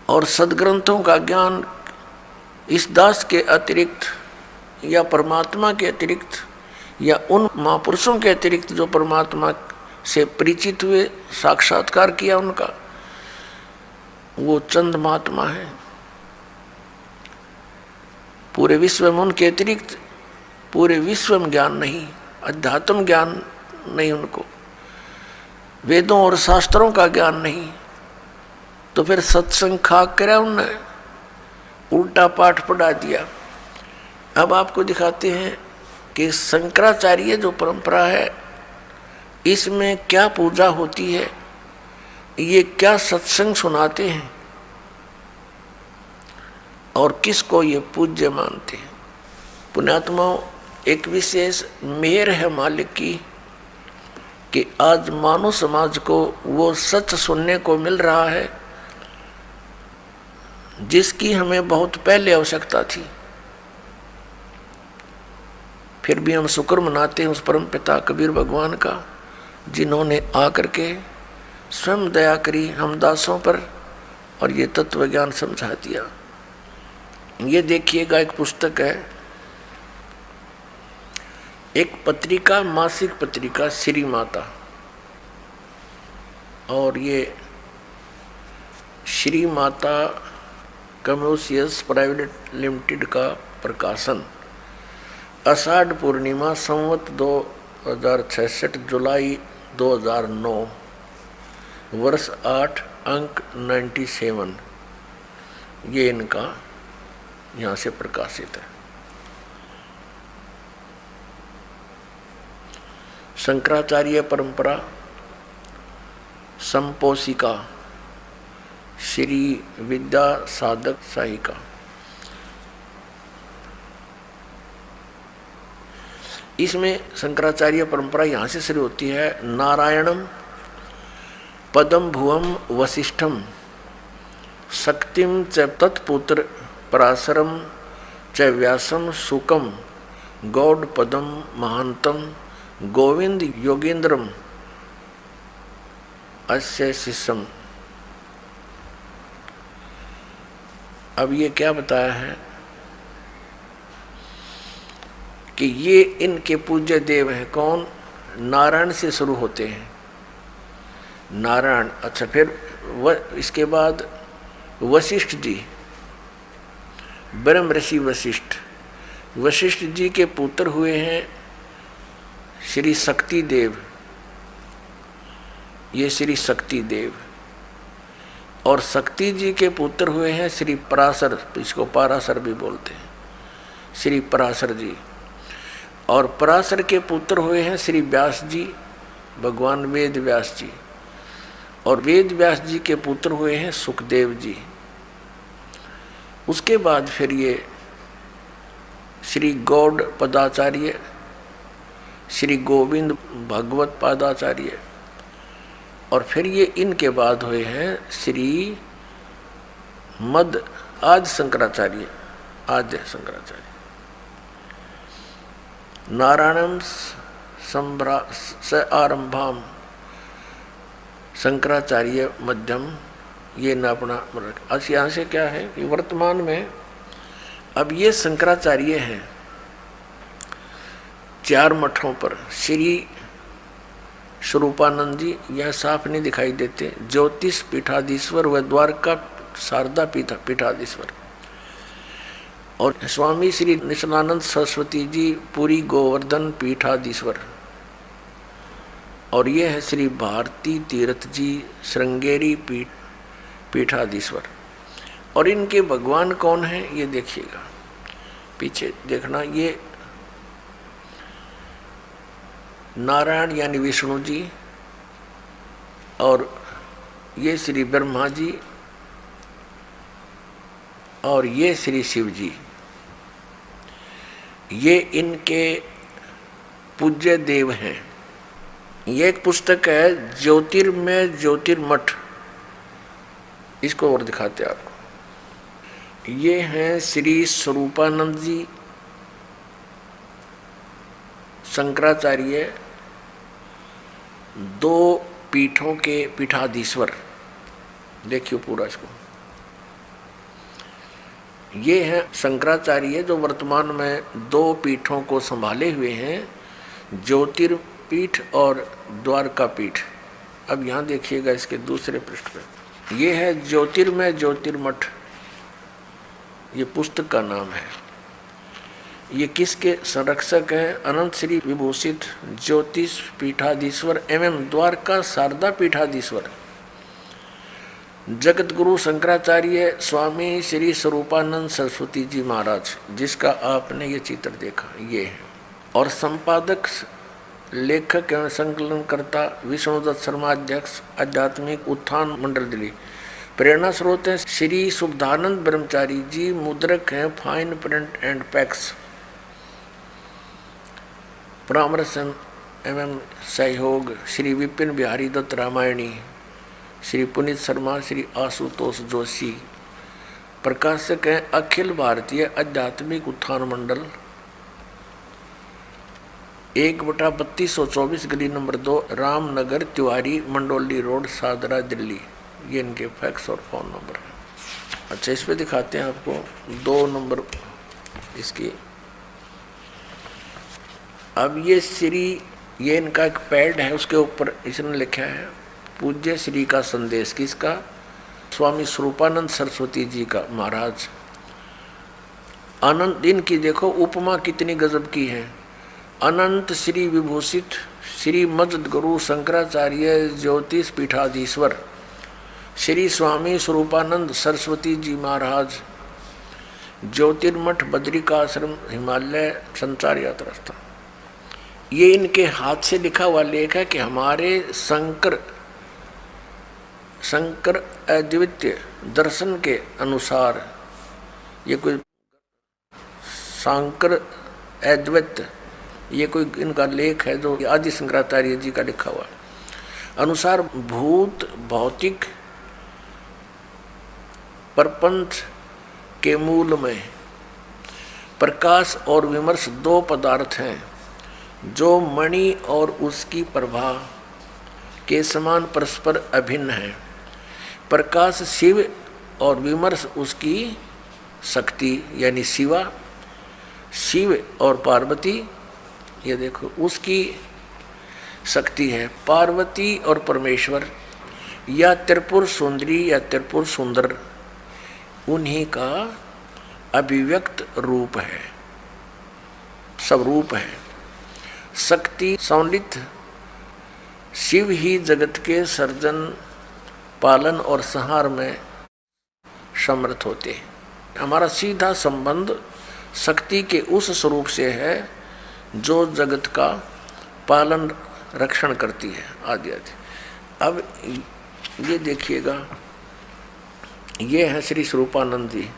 और सदग्रंथों का ज्ञान इस दास के अतिरिक्त या परमात्मा के अतिरिक्त या उन महापुरुषों के अतिरिक्त जो परमात्मा से परिचित हुए, साक्षात्कार किया उनका, वो चंद महात्मा है। पूरे विश्व में उनके अतिरिक्त पूरे विश्व में ज्ञान नहीं, अध्यात्म ज्ञान नहीं उनको, वेदों और शास्त्रों का ज्ञान नहीं। तो फिर सत्संग खाक करा उनने, उल्टा पाठ पढ़ा दिया। अब आपको दिखाते हैं कि शंकराचार्य जो परंपरा है इसमें क्या पूजा होती है, ये क्या सत्संग सुनाते हैं और किसको ये पूज्य मानते हैं। पुण्यात्माओं, एक विशेष मेहर है मालिक की कि आज मानव समाज को वो सच सुनने को मिल रहा है जिसकी हमें बहुत पहले आवश्यकता थी। फिर भी हम शुक्र मनाते हैं उस परम पिता कबीर भगवान का, जिन्होंने आकर के स्वयं दया करी हम दासों पर और ये तत्व ज्ञान समझा दिया। ये देखिएगा, एक पुस्तक है, एक पत्रिका, मासिक पत्रिका श्री माता, और ये Shri Mata commercials private limited का प्रकाशन, आषाढ़ पूर्णिमा संवत 2066 जुलाई 2009 वर्ष 8 अंक 97, ये इनका यहाँ से प्रकाशित है। शंकराचार्य परंपरा संपोषिका श्री विद्या साधक सहायिका। इसमें शंकराचार्य परंपरा यहाँ से शुरू होती है। नारायणम पदम भुवम वसिष्ठम शक्तिम च तत्पुत्र पराशरम च व्यासम सुकम गौड़ पदम महांतम गोविंद योगेंद्रम अस्य शिष्यम। अब ये क्या बताया है कि ये इनके पूज्य देव हैं। कौन? नारायण से शुरू होते हैं, नारायण। अच्छा, फिर इसके बाद वशिष्ठ जी, ब्रह्म ऋषि वशिष्ठ। वशिष्ठ जी के पुत्र हुए हैं श्री शक्ति देव, ये श्री शक्ति देव। और शक्ति जी के पुत्र हुए हैं श्री पराशर, इसको पराशर भी बोलते हैं, श्री पराशर जी। और पराशर के पुत्र हुए हैं श्री व्यास जी, भगवान वेद व्यास जी। और वेद व्यास जी के पुत्र हुए हैं सुखदेव जी। उसके बाद फिर ये श्री गौड़ पदाचार्य, श्री गोविंद भगवत पादाचार्य। और फिर ये इनके बाद हुए हैं श्री मद आदि शंकराचार्य, आद्य शंकराचार्य। नारायणम स आरंभाम शंकराचार्य मध्यम, ये न अपना। अच्छा, यहाँ से क्या है कि वर्तमान में अब ये शंकराचार्य हैं 4 मठों पर। श्री स्वरूपानंद जी यह साफ नहीं दिखाई देते, ज्योतिष पीठाधीश्वर व द्वारका शारदा पीठाधीश्वर। और स्वामी श्री निशनानंद सरस्वती जी पुरी गोवर्धन पीठाधीश्वर। और ये है श्री भारती तीर्थ जी श्रृंगेरी पीठाधीश्वर। और इनके भगवान कौन है ये देखिएगा, पीछे देखना। ये नारायण यानी विष्णु जी, और ये श्री ब्रह्मा जी, और ये श्री शिव जी। ये इनके पूज्य देव हैं। ये एक पुस्तक है ज्योतिर्मय ज्योतिर्मठ, इसको और दिखाते हैं आपको। ये हैं श्री स्वरूपानंद जी शंकराचार्य, 2 पीठों के पीठाधीश्वर। देखिए पूरा इसको। ये हैं शंकराचार्य जो वर्तमान में 2 पीठों को संभाले हुए हैं, ज्योतिर्पीठ और द्वारका पीठ। अब यहाँ देखिएगा इसके दूसरे पृष्ठ पे, ये है ज्योतिर्मय ज्योतिर्मठ, ये पुस्तक का नाम है। ये किसके संरक्षक हैं? अनंत श्री विभूषित ज्योतिष पीठाधीश्वर एवं द्वारका शारदा पीठाधीश्वर जगत गुरु शंकराचार्य स्वामी श्री स्वरूपानंद सरस्वती जी महाराज, जिसका आपने ये चित्र देखा, ये है। और संपादक लेखक एवं संकलनकर्ता विष्णुदत्त शर्मा, अध्यक्ष आध्यात्मिक उत्थान मंडल दिल्ली। प्रेरणा स्रोत है श्री शुद्धानंद ब्रह्मचारी जी, मुद्रक हैं फाइन प्रिंट एंड पैक्स। परामर्श एवं सहयोग श्री विपिन बिहारी दत्त रामायणी, श्री पुनीत शर्मा, श्री आशुतोष जोशी। प्रकाशक हैं अखिल भारतीय आध्यात्मिक उत्थान मंडल, 1/3224 गली नंबर 2, रामनगर तिवारी मंडोली रोड, सादरा दिल्ली। ये इनके फैक्स और फ़ोन नंबर है। अच्छा, इस पे दिखाते हैं आपको 2 नंबर इसकी। अब ये इनका एक पैड है, उसके ऊपर इसने लिखा है पूज्य श्री का संदेश। किसका? स्वामी स्वरूपानंद सरस्वती जी का महाराज। अनंत इनकी देखो उपमा कितनी गजब की है। अनंत श्री विभूषित श्री मद गुरु शंकराचार्य ज्योतिष पीठाधीश्वर श्री स्वामी स्वरूपानंद सरस्वती जी महाराज, ज्योतिर्मठ बद्रिकाश्रम हिमालय संचार यात्रा स्थान। ये इनके हाथ से लिखा हुआ लेख है कि हमारे शंकर अद्वितीय दर्शन के अनुसार, ये कोई शंकर अद्वैत, ये कोई इनका लेख है जो आदि शंकराचार्य जी का लिखा हुआ अनुसार, भूत भौतिक प्रपंच के मूल में प्रकाश और विमर्श दो पदार्थ हैं जो मणि और उसकी प्रभा के समान परस्पर अभिन्न है। प्रकाश शिव और विमर्श उसकी शक्ति यानी शिवा, शिव और पार्वती, ये देखो उसकी शक्ति है। पार्वती और परमेश्वर या त्रिपुर सुंदरी या त्रिपुर सुंदर उन्हीं का अभिव्यक्त रूप है, सब रूप है। शक्ति संलित शिव ही जगत के सर्जन, पालन और संहार में समर्थ होते हैं। हमारा सीधा संबंध शक्ति के उस स्वरूप से है जो जगत का पालन रक्षण करती है आदि आदि। अब ये देखिएगा, ये है श्री स्वरूपानंद जी,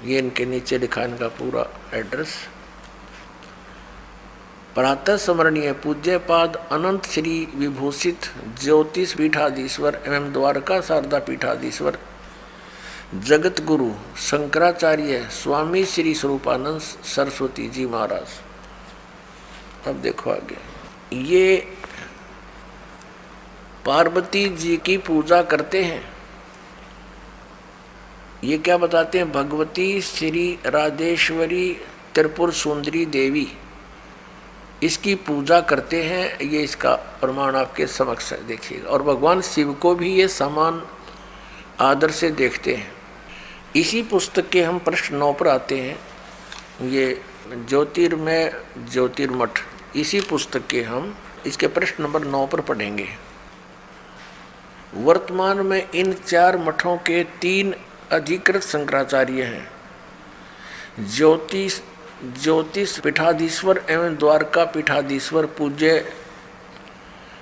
ये इनके नीचे लिखा इनका पूरा एड्रेस। प्रातः स्मरणीय पूज्य पाद अनंत श्री विभूषित ज्योतिष पीठाधीश्वर एवं द्वारका शारदा पीठाधीश्वर जगत गुरु शंकराचार्य स्वामी श्री स्वरूपानंद सरस्वती जी महाराज। अब देखो आगे, ये पार्वती जी की पूजा करते हैं। ये क्या बताते हैं, भगवती श्री राजेश्वरी त्रिपुर सुंदरी देवी, इसकी पूजा करते हैं। ये इसका प्रमाण आपके समक्ष है, देखिएगा। और भगवान शिव को भी ये समान आदर से देखते हैं। इसी पुस्तक के हम प्रश्न 9 पर आते हैं। ये ज्योतिर्मय ज्योतिर्मठ, इसी पुस्तक के हम इसके प्रश्न नंबर 9 पर पढ़ेंगे। वर्तमान में इन 4 मठों के 3 अधिकृत शंकराचार्य हैं। ज्योतिष पीठाधीश्वर एवं द्वारका पीठाधीश्वर पूज्य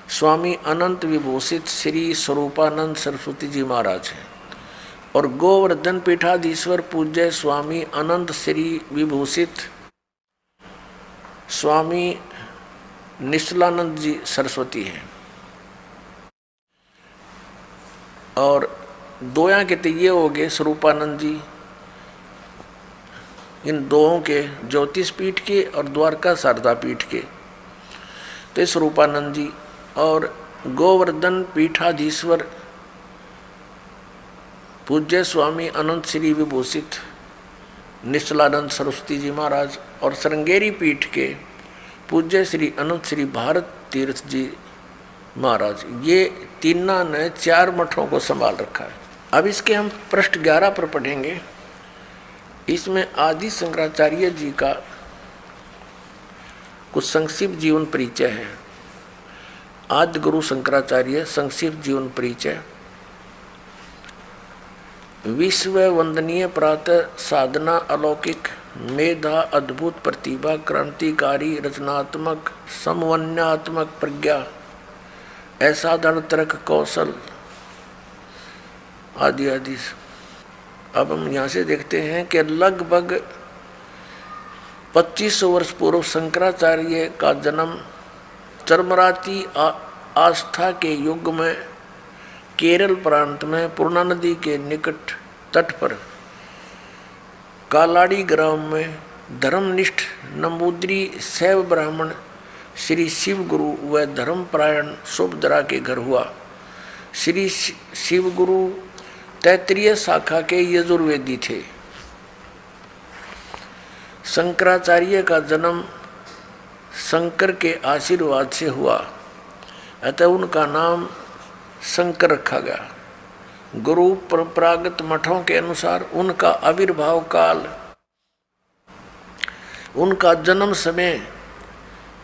स्वामी अनंत विभूषित श्री स्वरूपानंद सरस्वती जी महाराज हैं, और गोवर्धन पीठाधीश्वर पूज्य स्वामी अनंत श्री विभूषित स्वामी निश्चलानंद जी सरस्वती हैं। और दोया के तो ये हो गए स्वरूपानंद जी, इन दोनों के ज्योतिष पीठ के और द्वारका शारदा पीठ के तो स्वरूपानंद जी, और गोवर्धन पीठाधीश्वर पूज्य स्वामी अनंत श्री विभूषित निश्चलानंद सरस्वती जी महाराज, और श्रृंगेरी पीठ के पूज्य श्री अनंत श्री भारत तीर्थ जी महाराज। ये तीनों ने 4 मठों को संभाल रखा है। अब इसके हम पृष्ठ 11 पर पढ़ेंगे। इसमें आदि शंकराचार्य जी का कुछ संक्षिप्त जीवन परिचय है। आदि गुरु शंकराचार्य संक्षिप्त जीवन परिचय। विश्व वंदनीय प्रातः साधना, अलौकिक मेधा, अद्भुत प्रतिभा, क्रांतिकारी रचनात्मक समन्वयात्मक प्रज्ञा, असाधारण तर्क कौशल आदि आदि। अब हम यहाँ से देखते हैं कि लगभग 2500 वर्ष पूर्व शंकराचार्य का जन्म चरमराती आस्था के युग में केरल प्रांत में पूर्णा नदी के निकट तट पर कालाड़ी ग्राम में धर्मनिष्ठ नंबूद्री शैव ब्राह्मण श्री शिव गुरु व धर्मपरायण सुभद्रा के घर हुआ। श्री शिव गुरु तैत्रीय शाखा के यजुर्वेदी थे। शंकराचार्य का जन्म शंकर के आशीर्वाद से हुआ, अतः उनका नाम शंकर रखा गया। गुरु परंपरागत मठों के अनुसार उनका आविर्भाव काल, उनका जन्म समय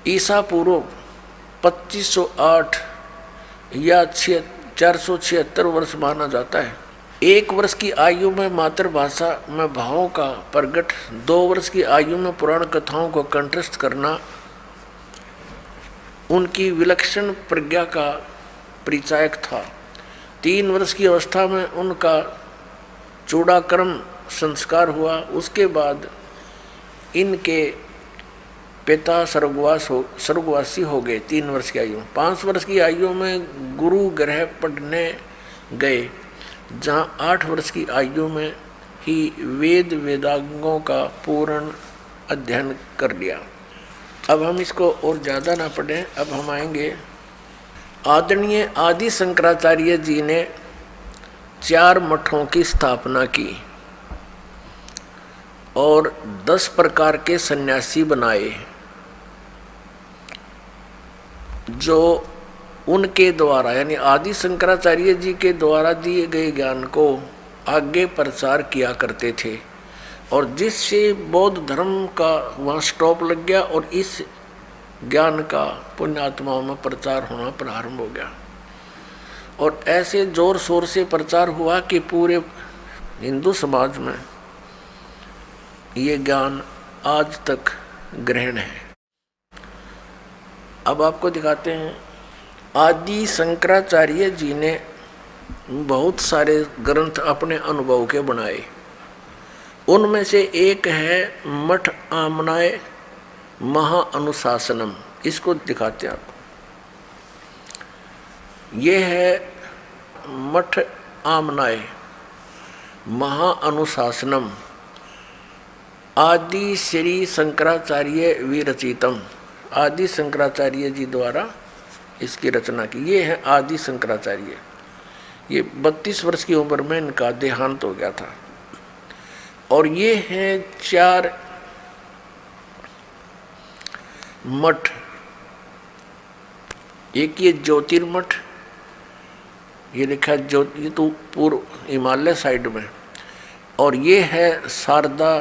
ईसा पूर्व 2508 या 476 वर्ष माना जाता है। 1 वर्ष की आयु में मातृभाषा में भावों का प्रकट, 2 वर्ष की आयु में पुराण कथाओं को कंठस्थ करना उनकी विलक्षण प्रज्ञा का परिचायक था। 3 वर्ष की अवस्था में उनका चूड़ाकर्म संस्कार हुआ। उसके बाद इनके पिता स्वर्गवासी हो गए 3 वर्ष की आयु में। 5 वर्ष की आयु में गुरु गृह पढ़ने गए, जहाँ 8 वर्ष की आयु में ही वेद वेदांगों का पूर्ण अध्ययन कर लिया। अब हम इसको और ज़्यादा ना पढ़ें, अब हम आएंगे। आदरणीय आदि शंकराचार्य जी ने 4 मठों की स्थापना की और 10 प्रकार के सन्यासी बनाए, जो उनके द्वारा यानी आदि शंकराचार्य जी के द्वारा दिए गए ज्ञान को आगे प्रचार किया करते थे, और जिससे बौद्ध धर्म का वहाँ स्टॉप लग गया और इस ज्ञान का पुण्यात्माओं में प्रचार होना प्रारंभ हो गया। और ऐसे जोर शोर से प्रचार हुआ कि पूरे हिंदू समाज में ये ज्ञान आज तक ग्रहण है। अब आपको दिखाते हैं। आदि शंकराचार्य जी ने बहुत सारे ग्रंथ अपने अनुभव के बनाए। उनमें से एक है मठ आमनाय महाअनुशासनम। इसको दिखाते हैं आपको। ये है मठ आमनाय महाअनुशासनम, आदि श्री शंकराचार्य विरचितम। आदि शंकराचार्य जी द्वारा इसकी रचना की। ये है आदि शंकराचार्य। ये 32 वर्ष की उम्र में इनका देहांत हो गया था। और ये हैं 4 मठ। एक ये ज्योतिर्मठ, ये लिखा है ज्योति, ये तो पूर्व हिमालय साइड में। और ये है शारदा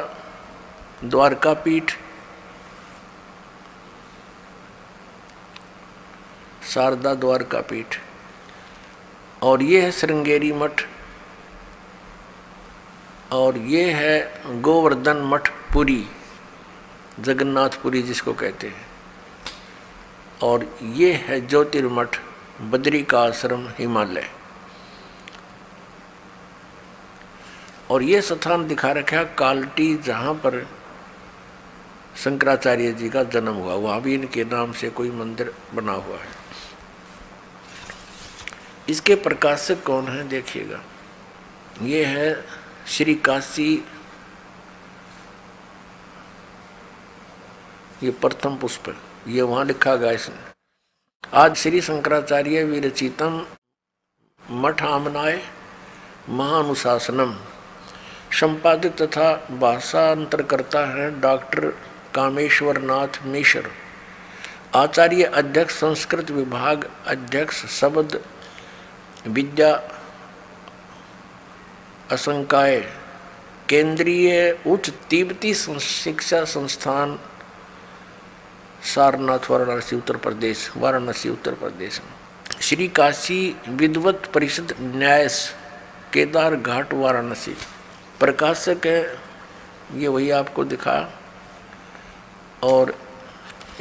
द्वारका पीठ, शारदा द्वारका पीठ। और ये है श्रृंगेरी मठ। और ये है गोवर्धन मठ पुरी, जगन्नाथपुरी जिसको कहते हैं। और ये है ज्योतिर्मठ बद्री का आश्रम हिमालय। और ये स्थान दिखा रखा है कालटी, जहाँ पर शंकराचार्य जी का जन्म हुआ। वहाँ भी इनके नाम से कोई मंदिर बना हुआ है। इसके प्रकाशक कौन है देखिएगा। ये है श्री काशी, ये प्रथम पुष्प, ये वहाँ लिखा गया इसने। आज श्री शंकराचार्य विरचितम मठ आमनाय महानुशासनम। संपादक तथा भाषांतरकर्ता है डॉक्टर कामेश्वर नाथ मिश्र। आचार्य अध्यक्ष संस्कृत विभाग, अध्यक्ष शब्द विद्या असंकाय, केंद्रीय उच्च तिब्बती शिक्षा संस्थान, सारनाथ, वाराणसी उत्तर प्रदेश, वाराणसी उत्तर प्रदेश में। श्री काशी विद्वत परिषद न्यास, केदार घाट, वाराणसी। प्रकाशक है ये वही आपको दिखा। और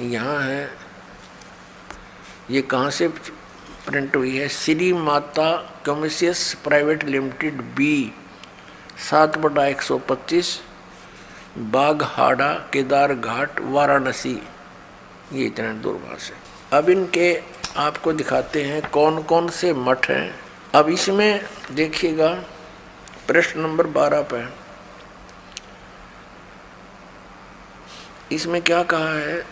यहाँ है, ये कहाँ से प्रिंट हुई है, Shri Mata कमर्शियस private limited B, 7/125 बाघहाड़ा, Kedar घाट, वाराणसी। ये इतना दूरभाष है। अब इनके आपको दिखाते हैं कौन कौन से मठ हैं। अब इसमें देखिएगा प्रश्न नंबर 12 पे इसमें क्या कहा है,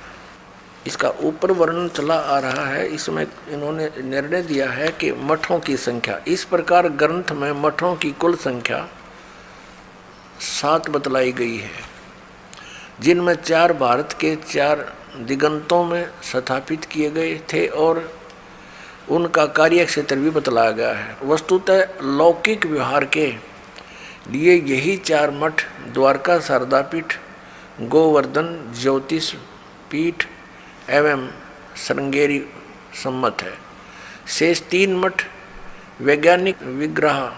इसका ऊपर वर्णन चला आ रहा है। इसमें इन्होंने निर्णय दिया है कि मठों की संख्या, इस प्रकार ग्रंथ में मठों की कुल संख्या 7 बतलाई गई है, जिनमें 4 भारत के 4 दिगंतों में स्थापित किए गए थे और उनका कार्य क्षेत्र भी बतलाया गया है। वस्तुतः लौकिक व्यवहार के लिए यही 4 मठ द्वारका शारदापीठ, गोवर्धन ज्योतिष पीठ एवं श्रृंगेरी सम्मत है। शेष 3 मठ वैज्ञानिक विग्रह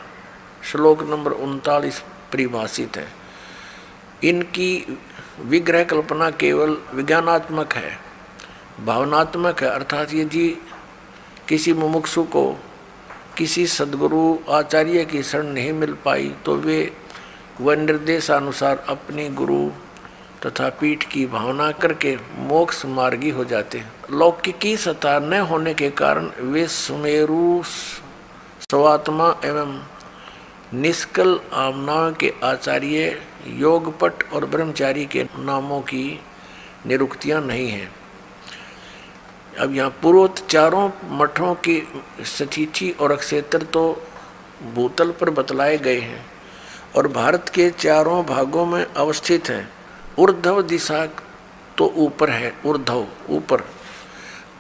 श्लोक नंबर 39 परिभाषित है। इनकी विग्रह कल्पना केवल विज्ञानात्मक है, भावनात्मक है। अर्थात यदि किसी मुमुक्षु को किसी सद्गुरु आचार्य की शरण नहीं मिल पाई तो वे वह निर्देशानुसार अपनी गुरु तथा पीठ की भावना करके मोक्ष मार्गी हो जाते हैं। लौकिकी सत्ता न होने के कारण वे सुमेरु स्वात्मा एवं निष्कल आमनाओं के आचार्य, योगपट और ब्रह्मचारी के नामों की निरुक्तियां नहीं हैं। अब यहाँ पूर्वोक्त चारों मठों की स्थिति और अक्षेत्र तो भूतल पर बतलाए गए हैं और भारत के चारों भागों में अवस्थित हैं। ऊर्ध्व दिशा तो ऊपर है, ऊर्ध्व ऊपर।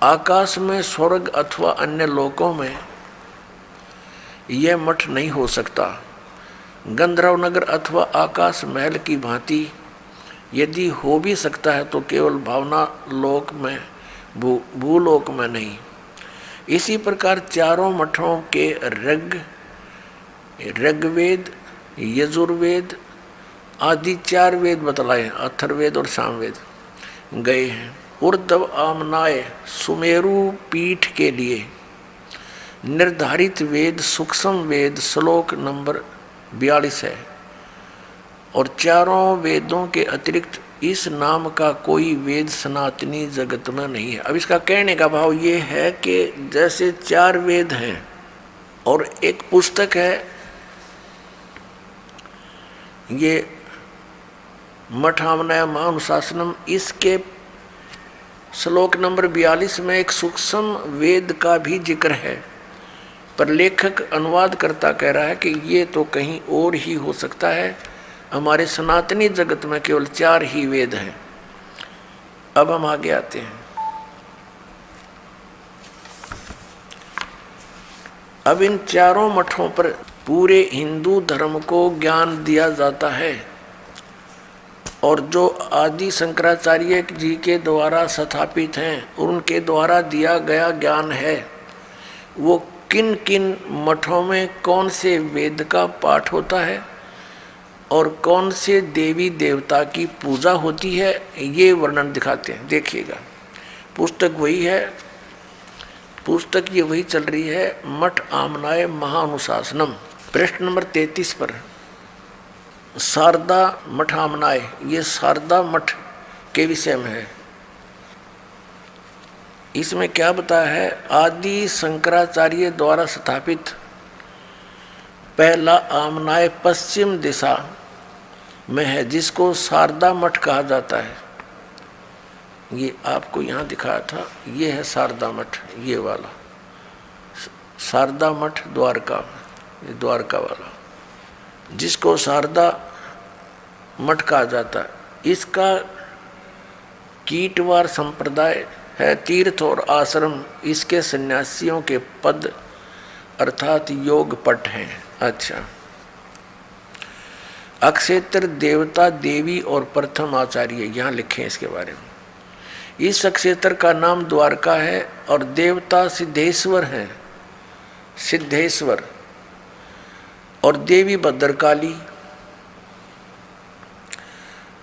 आकाश में, स्वर्ग अथवा अन्य लोकों में यह मठ नहीं हो सकता। गंधर्व नगर अथवा आकाश महल की भांति यदि हो भी सकता है तो केवल भावना लोक में, भूलोक में नहीं। इसी प्रकार चारों मठों के ऋग्वेद, यजुर्वेद आदि 4 वेद बतलाए, अथर्ववेद और सामवेद गए हैं। ऊर्ध्व आमनाय सुमेरु पीठ के लिए निर्धारित वेद सूक्ष्म वेद श्लोक नंबर 42 है और चारों वेदों के अतिरिक्त इस नाम का कोई वेद सनातनी जगत में नहीं है। अब इसका कहने का भाव ये है कि जैसे 4 वेद हैं और एक पुस्तक है, ये मठामनय महानुशासनम, इसके श्लोक नंबर 42 में एक सूक्ष्म वेद का भी जिक्र है, पर लेखक अनुवादकर्ता कह रहा है कि ये तो कहीं और ही हो सकता है, हमारे सनातनी जगत में केवल 4 ही वेद हैं। अब हम आगे आते हैं। अब इन चारों मठों पर पूरे हिंदू धर्म को ज्ञान दिया जाता है और जो आदि शंकराचार्य जी के द्वारा स्थापित हैं, उनके द्वारा दिया गया ज्ञान है। वो किन किन मठों में कौन से वेद का पाठ होता है और कौन से देवी देवता की पूजा होती है, ये वर्णन दिखाते हैं। देखिएगा, पुस्तक वही है, पुस्तक ये वही चल रही है, मठ आमनाय महानुशासनम, पृष्ठ नंबर 33 पर। शारदा मठ आमनाय, ये शारदा मठ के विषय में है। इसमें क्या बताया है? आदि शंकराचार्य द्वारा स्थापित पहला आमनाय पश्चिम दिशा में है, जिसको शारदा मठ कहा जाता है। ये आपको यहाँ दिखाया था, ये है शारदा मठ, ये वाला शारदा मठ द्वारका, ये द्वारका वाला, जिसको शारदा मठ कहा जाता है। इसका कीटवार संप्रदाय है, तीर्थ और आश्रम इसके सन्यासियों के पद अर्थात योग पट हैं। अच्छा, अक्षेत्र देवता देवी और प्रथम आचार्य यहाँ लिखे इसके बारे में। इस अक्षेत्र का नाम द्वारका है और देवता सिद्धेश्वर हैं, सिद्धेश्वर, और देवी भद्रकाली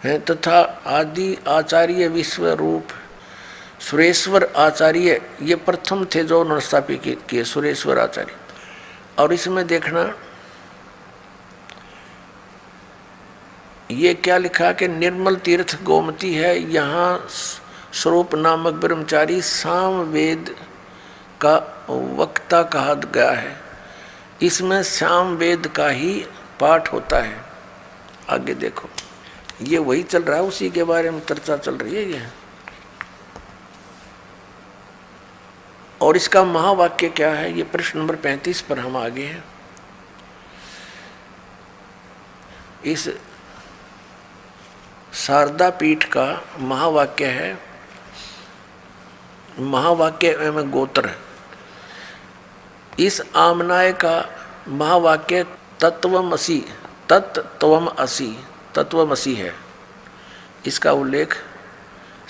हैं तथा आदि आचार्य विश्वरूप सुरेश्वर आचार्य, ये प्रथम थे जो उन्होंने स्थापित किए, सुरेश्वर आचार्य। और इसमें देखना ये क्या लिखा कि निर्मल तीर्थ गोमती है, यहाँ स्वरूप नामक ब्रह्मचारी सामवेद का वक्ता कहा गया है। इसमें सामवेद का ही पाठ होता है। आगे देखो, ये वही चल रहा है, उसी के बारे में चर्चा चल रही है ये। और इसका महावाक्य क्या है, ये प्रश्न नंबर 35 पर हम आगे हैं। इस शारदा पीठ का महावाक्य है, महावाक्य एवं गोत्र। इस आमनाय का महावाक्य तत्वमसि, तत्त्वमसि, तत्वमसि है। इसका उल्लेख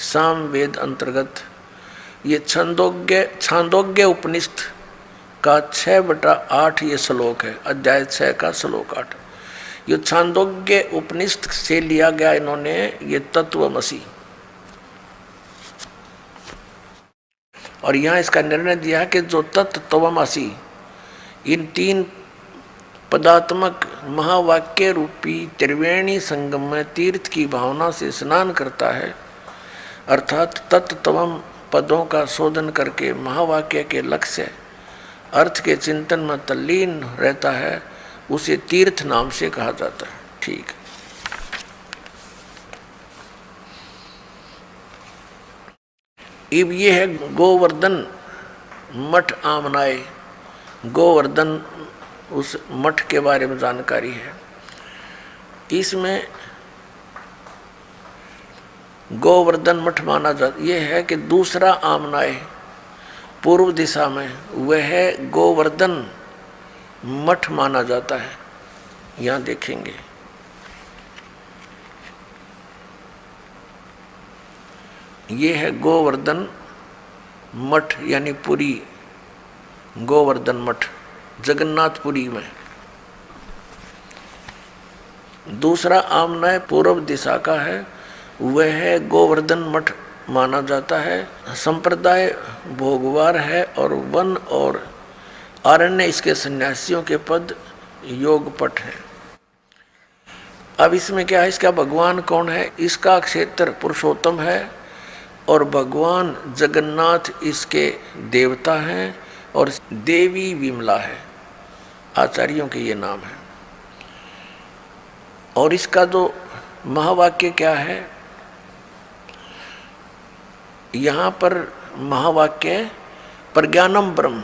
सामवेद अंतर्गत ये छांदोग्य उपनिषद का 6/8 ये श्लोक है, अध्याय 6 का श्लोक 8। ये छांदोग्य उपनिषद से लिया गया इन्होंने ये तत्वमसि। और यहाँ इसका निर्णय दिया कि जो तत्वमसि इन 3 पदात्मक महावाक्य रूपी त्रिवेणी संगम में तीर्थ की भावना से स्नान करता है, अर्थात तत्त्वम पदों का शोधन करके महावाक्य के लक्ष्य अर्थ के चिंतन में तल्लीन रहता है, उसे तीर्थ नाम से कहा जाता है। ठीक। अब ये है गोवर्धन मठ आमनाए। गोवर्धन उस मठ के बारे में जानकारी है। इसमें गोवर्धन मठ माना जाता, ये है कि दूसरा आमनाए पूर्व दिशा में वह है गोवर्धन मठ माना जाता है। यहाँ देखेंगे ये है गोवर्धन मठ यानी पुरी, गोवर्धन मठ जगन्नाथपुरी में। दूसरा आमनाय पूर्व दिशा का है, वह है गोवर्धन मठ माना जाता है। संप्रदाय भोगवार है और वन और आरण्य इसके सन्यासियों के पद योगपट है। अब इसमें क्या है, इसका भगवान कौन है? इसका क्षेत्र पुरुषोत्तम है और भगवान जगन्नाथ इसके देवता हैं और देवी विमला है, आचार्यों के ये नाम है। और इसका जो महावाक्य क्या है, यहाँ पर महावाक्य प्रज्ञानम ब्रह्म,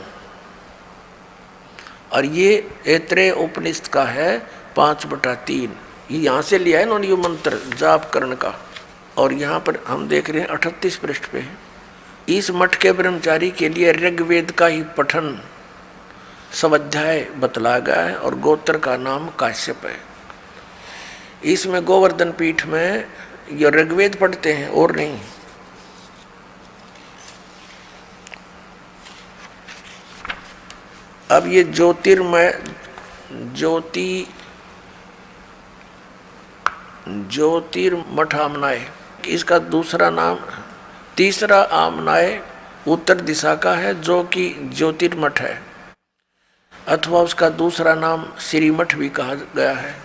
और ये ऐत्रेय उपनिषद का है 5/3। ये यहाँ से लिया है इन्होंने ये मंत्र जाप करण का। और यहाँ पर हम देख रहे हैं 38 पृष्ठ पे है। इस मठ के ब्रह्मचारी के लिए ऋग्वेद का ही पठन स्वाध्याय बतलाया गया है और गोत्र का नाम काश्यप है। इसमें गोवर्धन पीठ में ये ऋग्वेद पढ़ते हैं और नहीं। अब ये ज्योतिर्मय ज्योतिर्मठ आमनाय, इसका दूसरा नाम, तीसरा आमनाय उत्तर दिशा का है जो कि ज्योतिर्मठ है, अथवा उसका दूसरा नाम श्रीमठ भी कहा गया है।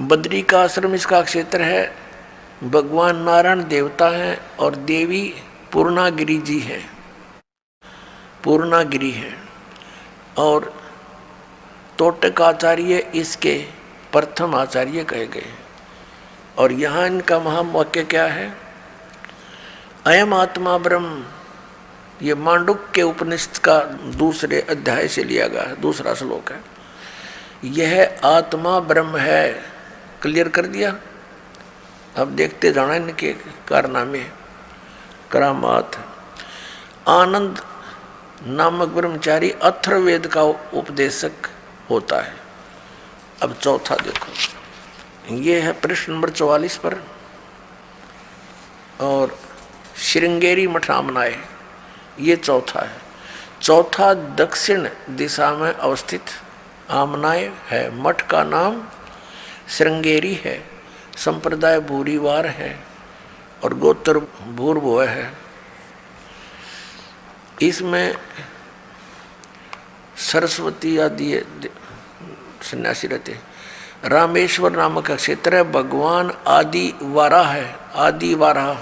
बद्री का आश्रम इसका क्षेत्र है। भगवान नारायण देवता हैं और देवी पूर्णागिरी जी हैं, पूर्णागिरी है। और तोटक आचार्य इसके प्रथम आचार्य कहे गए। और यहाँ इनका महावाक्य क्या है, अयम आत्मा ब्रह्म, ये मांडुक्य उपनिषद का दूसरे अध्याय से लिया गया है, दूसरा श्लोक है। यह आत्मा ब्रह्म है, क्लियर कर दिया। अब देखते जाना इनके कारनामे, करामात। आनंद नामक ब्रह्मचारी अथर्ववेद का उपदेशक होता है। अब चौथा देखो, ये है प्रश्न नंबर 44 पर। और श्रृंगेरी मठ आमनाय, ये चौथा है। चौथा दक्षिण दिशा में अवस्थित आमनाय है। मठ का नाम श्रृंगेरी है, संप्रदाय भूरीवार है और गोत्र भूर्भुव है। इसमें सरस्वती आदि सन्यासी रहते। रामेश्वर नामक का क्षेत्र है। भगवान आदि वाराह है, आदि वाराह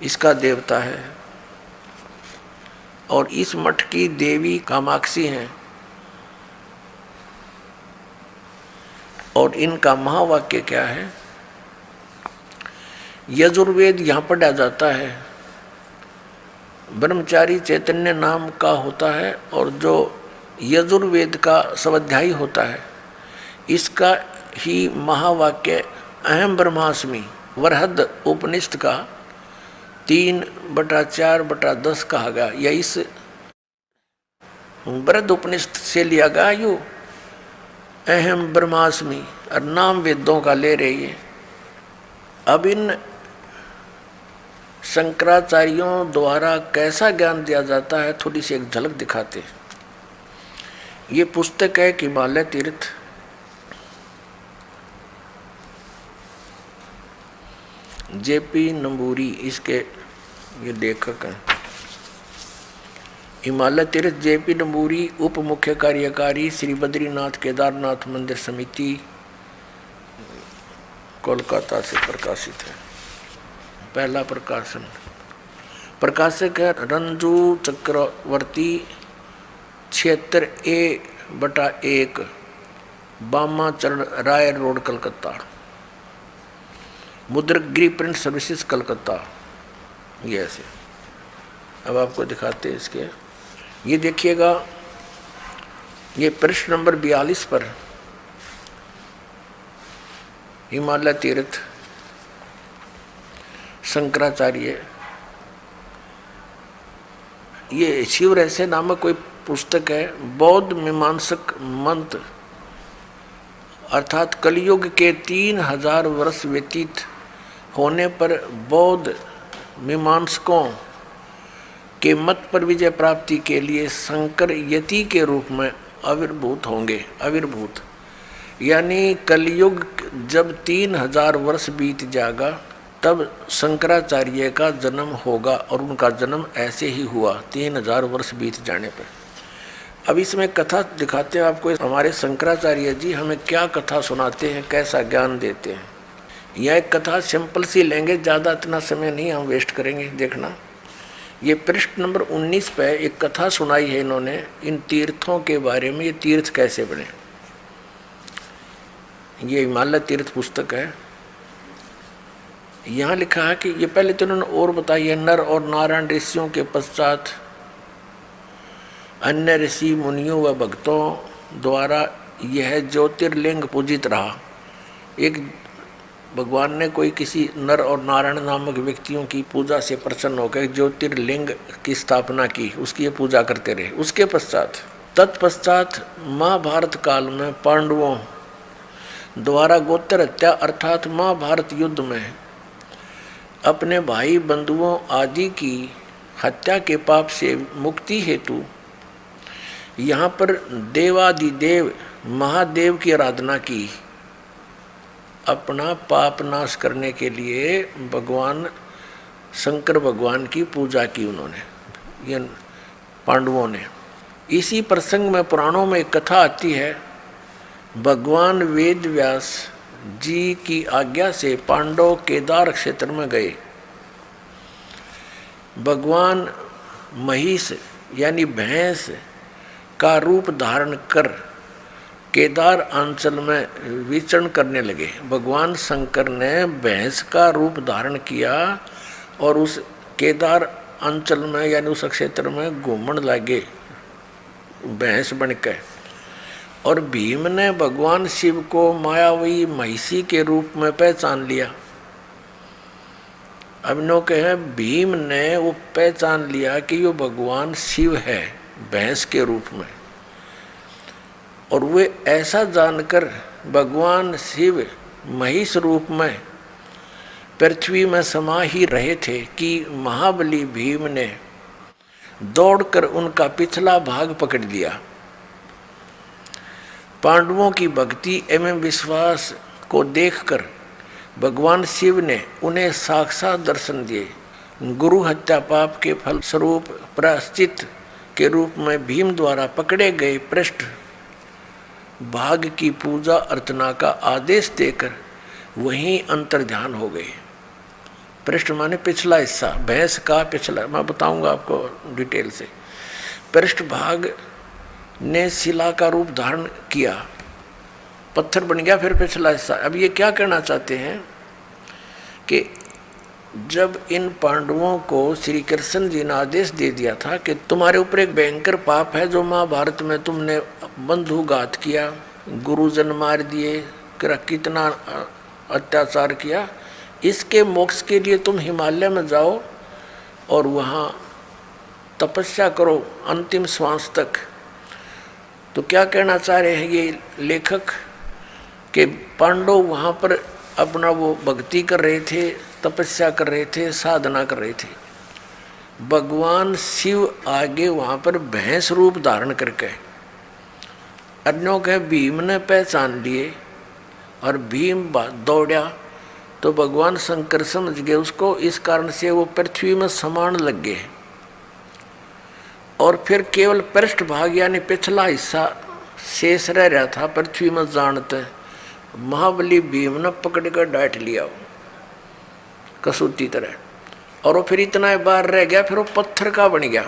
इसका देवता है। और इस मठ की देवी कामाक्षी हैं। और इनका महावाक्य क्या है, यजुर्वेद यहाँ पढ़ा जाता है। ब्रह्मचारी चैतन्य नाम का होता है और जो यजुर्वेद का स्वाध्यायी होता है, इसका ही महावाक्य अहम ब्रह्मास्मि वरहद उपनिषद का 3/4/10 कहा गया। या इस वरहद उपनिषद से लिया गया यू अहम ब्रह्मास्मि, और नाम वेदों का ले रही है। अब इन शंकराचार्यों द्वारा कैसा ज्ञान दिया जाता है, थोड़ी सी एक झलक दिखाते हैं। ये पुस्तक है हिमालय तीर्थ, जेपी नंबूरी इसके ये लेखक हैं। हिमालय तीर्थ जेपी नंबूरी, उप मुख्य कार्यकारी, श्री बद्रीनाथ केदारनाथ मंदिर समिति, कोलकाता से प्रकाशित है। पहला प्रकाशन, प्रकाशक है रंजू चक्रवर्ती, क्षेत्र A/1, बामा चरण राय रोड, कलकत्ता। मुद्रगृह प्रिंट सर्विसेज, कलकत्ता। ये ऐसे। अब आपको दिखाते हैं इसके, ये देखिएगा, ये पृष्ठ नंबर 42 पर हिमालय तीर्थ शंकराचार्य, ये शिव रहस्य नामक कोई पुस्तक है। बौद्ध मीमांसक मंत्र अर्थात कलयुग के 3000 वर्ष व्यतीत होने पर बौद्ध मीमांसकों के मत पर विजय प्राप्ति के लिए शंकर यति के रूप में आविर्भूत होंगे। आविर्भूत यानी कलयुग जब 3000 वर्ष बीत जाएगा तब शंकराचार्य का जन्म होगा, और उनका जन्म ऐसे ही हुआ 3000 वर्ष बीत जाने पर। अब इसमें कथा दिखाते हैं आपको, हमारे शंकराचार्य जी हमें क्या कथा सुनाते हैं, कैसा ज्ञान देते हैं। यह एक कथा सिंपल सी लेंगे, ज़्यादा इतना समय नहीं हम वेस्ट करेंगे। देखना, ये पृष्ठ नंबर 19 पे एक कथा सुनाई है इन्होंने इन तीर्थों के बारे में, ये तीर्थ कैसे बने। ये हिमालय तीर्थ पुस्तक है। यहाँ लिखा है कि ये पहले तो उन्होंने और बताई है, नर और नारायण ऋषियों के पश्चात अन्य ऋषि मुनियों व भक्तों द्वारा यह ज्योतिर्लिंग पूजित रहा। एक भगवान ने कोई किसी नर और नारायण नामक व्यक्तियों की पूजा से प्रसन्न होकर ज्योतिर्लिंग की स्थापना की, उसकी ये पूजा करते रहे। उसके पश्चात तत्पश्चात महाभारत काल में पांडवों द्वारा गोत्र हत्या अर्थात महाभारत युद्ध में अपने भाई बंधुओं आदि की हत्या के पाप से मुक्ति हेतु यहाँ पर देवादिदेव महादेव की आराधना की। अपना पाप नाश करने के लिए भगवान शंकर भगवान की पूजा की उन्होंने, ये पांडवों ने। इसी प्रसंग में पुराणों में एक कथा आती है, भगवान वेद व्यास जी की आज्ञा से पांडव केदार क्षेत्र में गए। भगवान महिष यानी भैंस का रूप धारण कर केदार अंचल में विचरण करने लगे। भगवान शंकर ने भैंस का रूप धारण किया और उस केदार अंचल में यानी उस क्षेत्र में घूमने लगे भैंस बनकर। और भीम ने भगवान शिव को मायावी महिषी के रूप में पहचान लिया। अब नो कहे भीम ने वो पहचान लिया कि ये भगवान शिव है भैंस के रूप में, और वे ऐसा जानकर भगवान शिव महिष रूप में पृथ्वी में समा ही रहे थे कि महाबली भीम ने दौड़कर उनका पिछला भाग पकड़ लिया। पांडवों की भक्ति एवं विश्वास को देखकर भगवान शिव ने उन्हें साक्षात दर्शन दिए। गुरु हत्या पाप के फल स्वरूप प्रायश्चित के रूप में भीम द्वारा पकड़े गए पृष्ठ भाग की पूजा अर्चना का आदेश देकर वहीं अंतर्ध्यान हो गए। पृष्ठ माने पिछला हिस्सा, भैंस का पिछला, मैं बताऊंगा आपको डिटेल से। पृष्ठ भाग ने शिला का रूप धारण किया, पत्थर बन गया फिर पिछला हिस्सा। अब ये क्या कहना चाहते हैं कि जब इन पांडवों को श्री कृष्ण जी ने आदेश दे दिया था कि तुम्हारे ऊपर एक भयंकर पाप है, जो महाभारत में तुमने बंधुघात किया, गुरुजन मार दिए, कितना अत्याचार किया, इसके मोक्ष के लिए तुम हिमालय में जाओ और वहाँ तपस्या करो अंतिम श्वास तक। तो क्या कहना चाह रहे हैं ये लेखक कि पांडव वहाँ पर अपना वो भक्ति कर रहे थे तपस्या कर रहे थे, साधना कर रहे थे। भगवान शिव आगे वहां पर भैंस रूप धारण करके अन्यों के भीम ने पहचान लिए और भीम दौड़ा तो भगवान शंकर समझ गए उसको, इस कारण से वो पृथ्वी में समान लग गए और फिर केवल पृष्ठभाग यानी पिछला हिस्सा शेष रह रहा था पृथ्वी में। जानते महाबली भीम ने पकड़ कर डांट लिया कसूती तरह, और वो फिर इतना बार रह गया, फिर वो पत्थर का बन गया।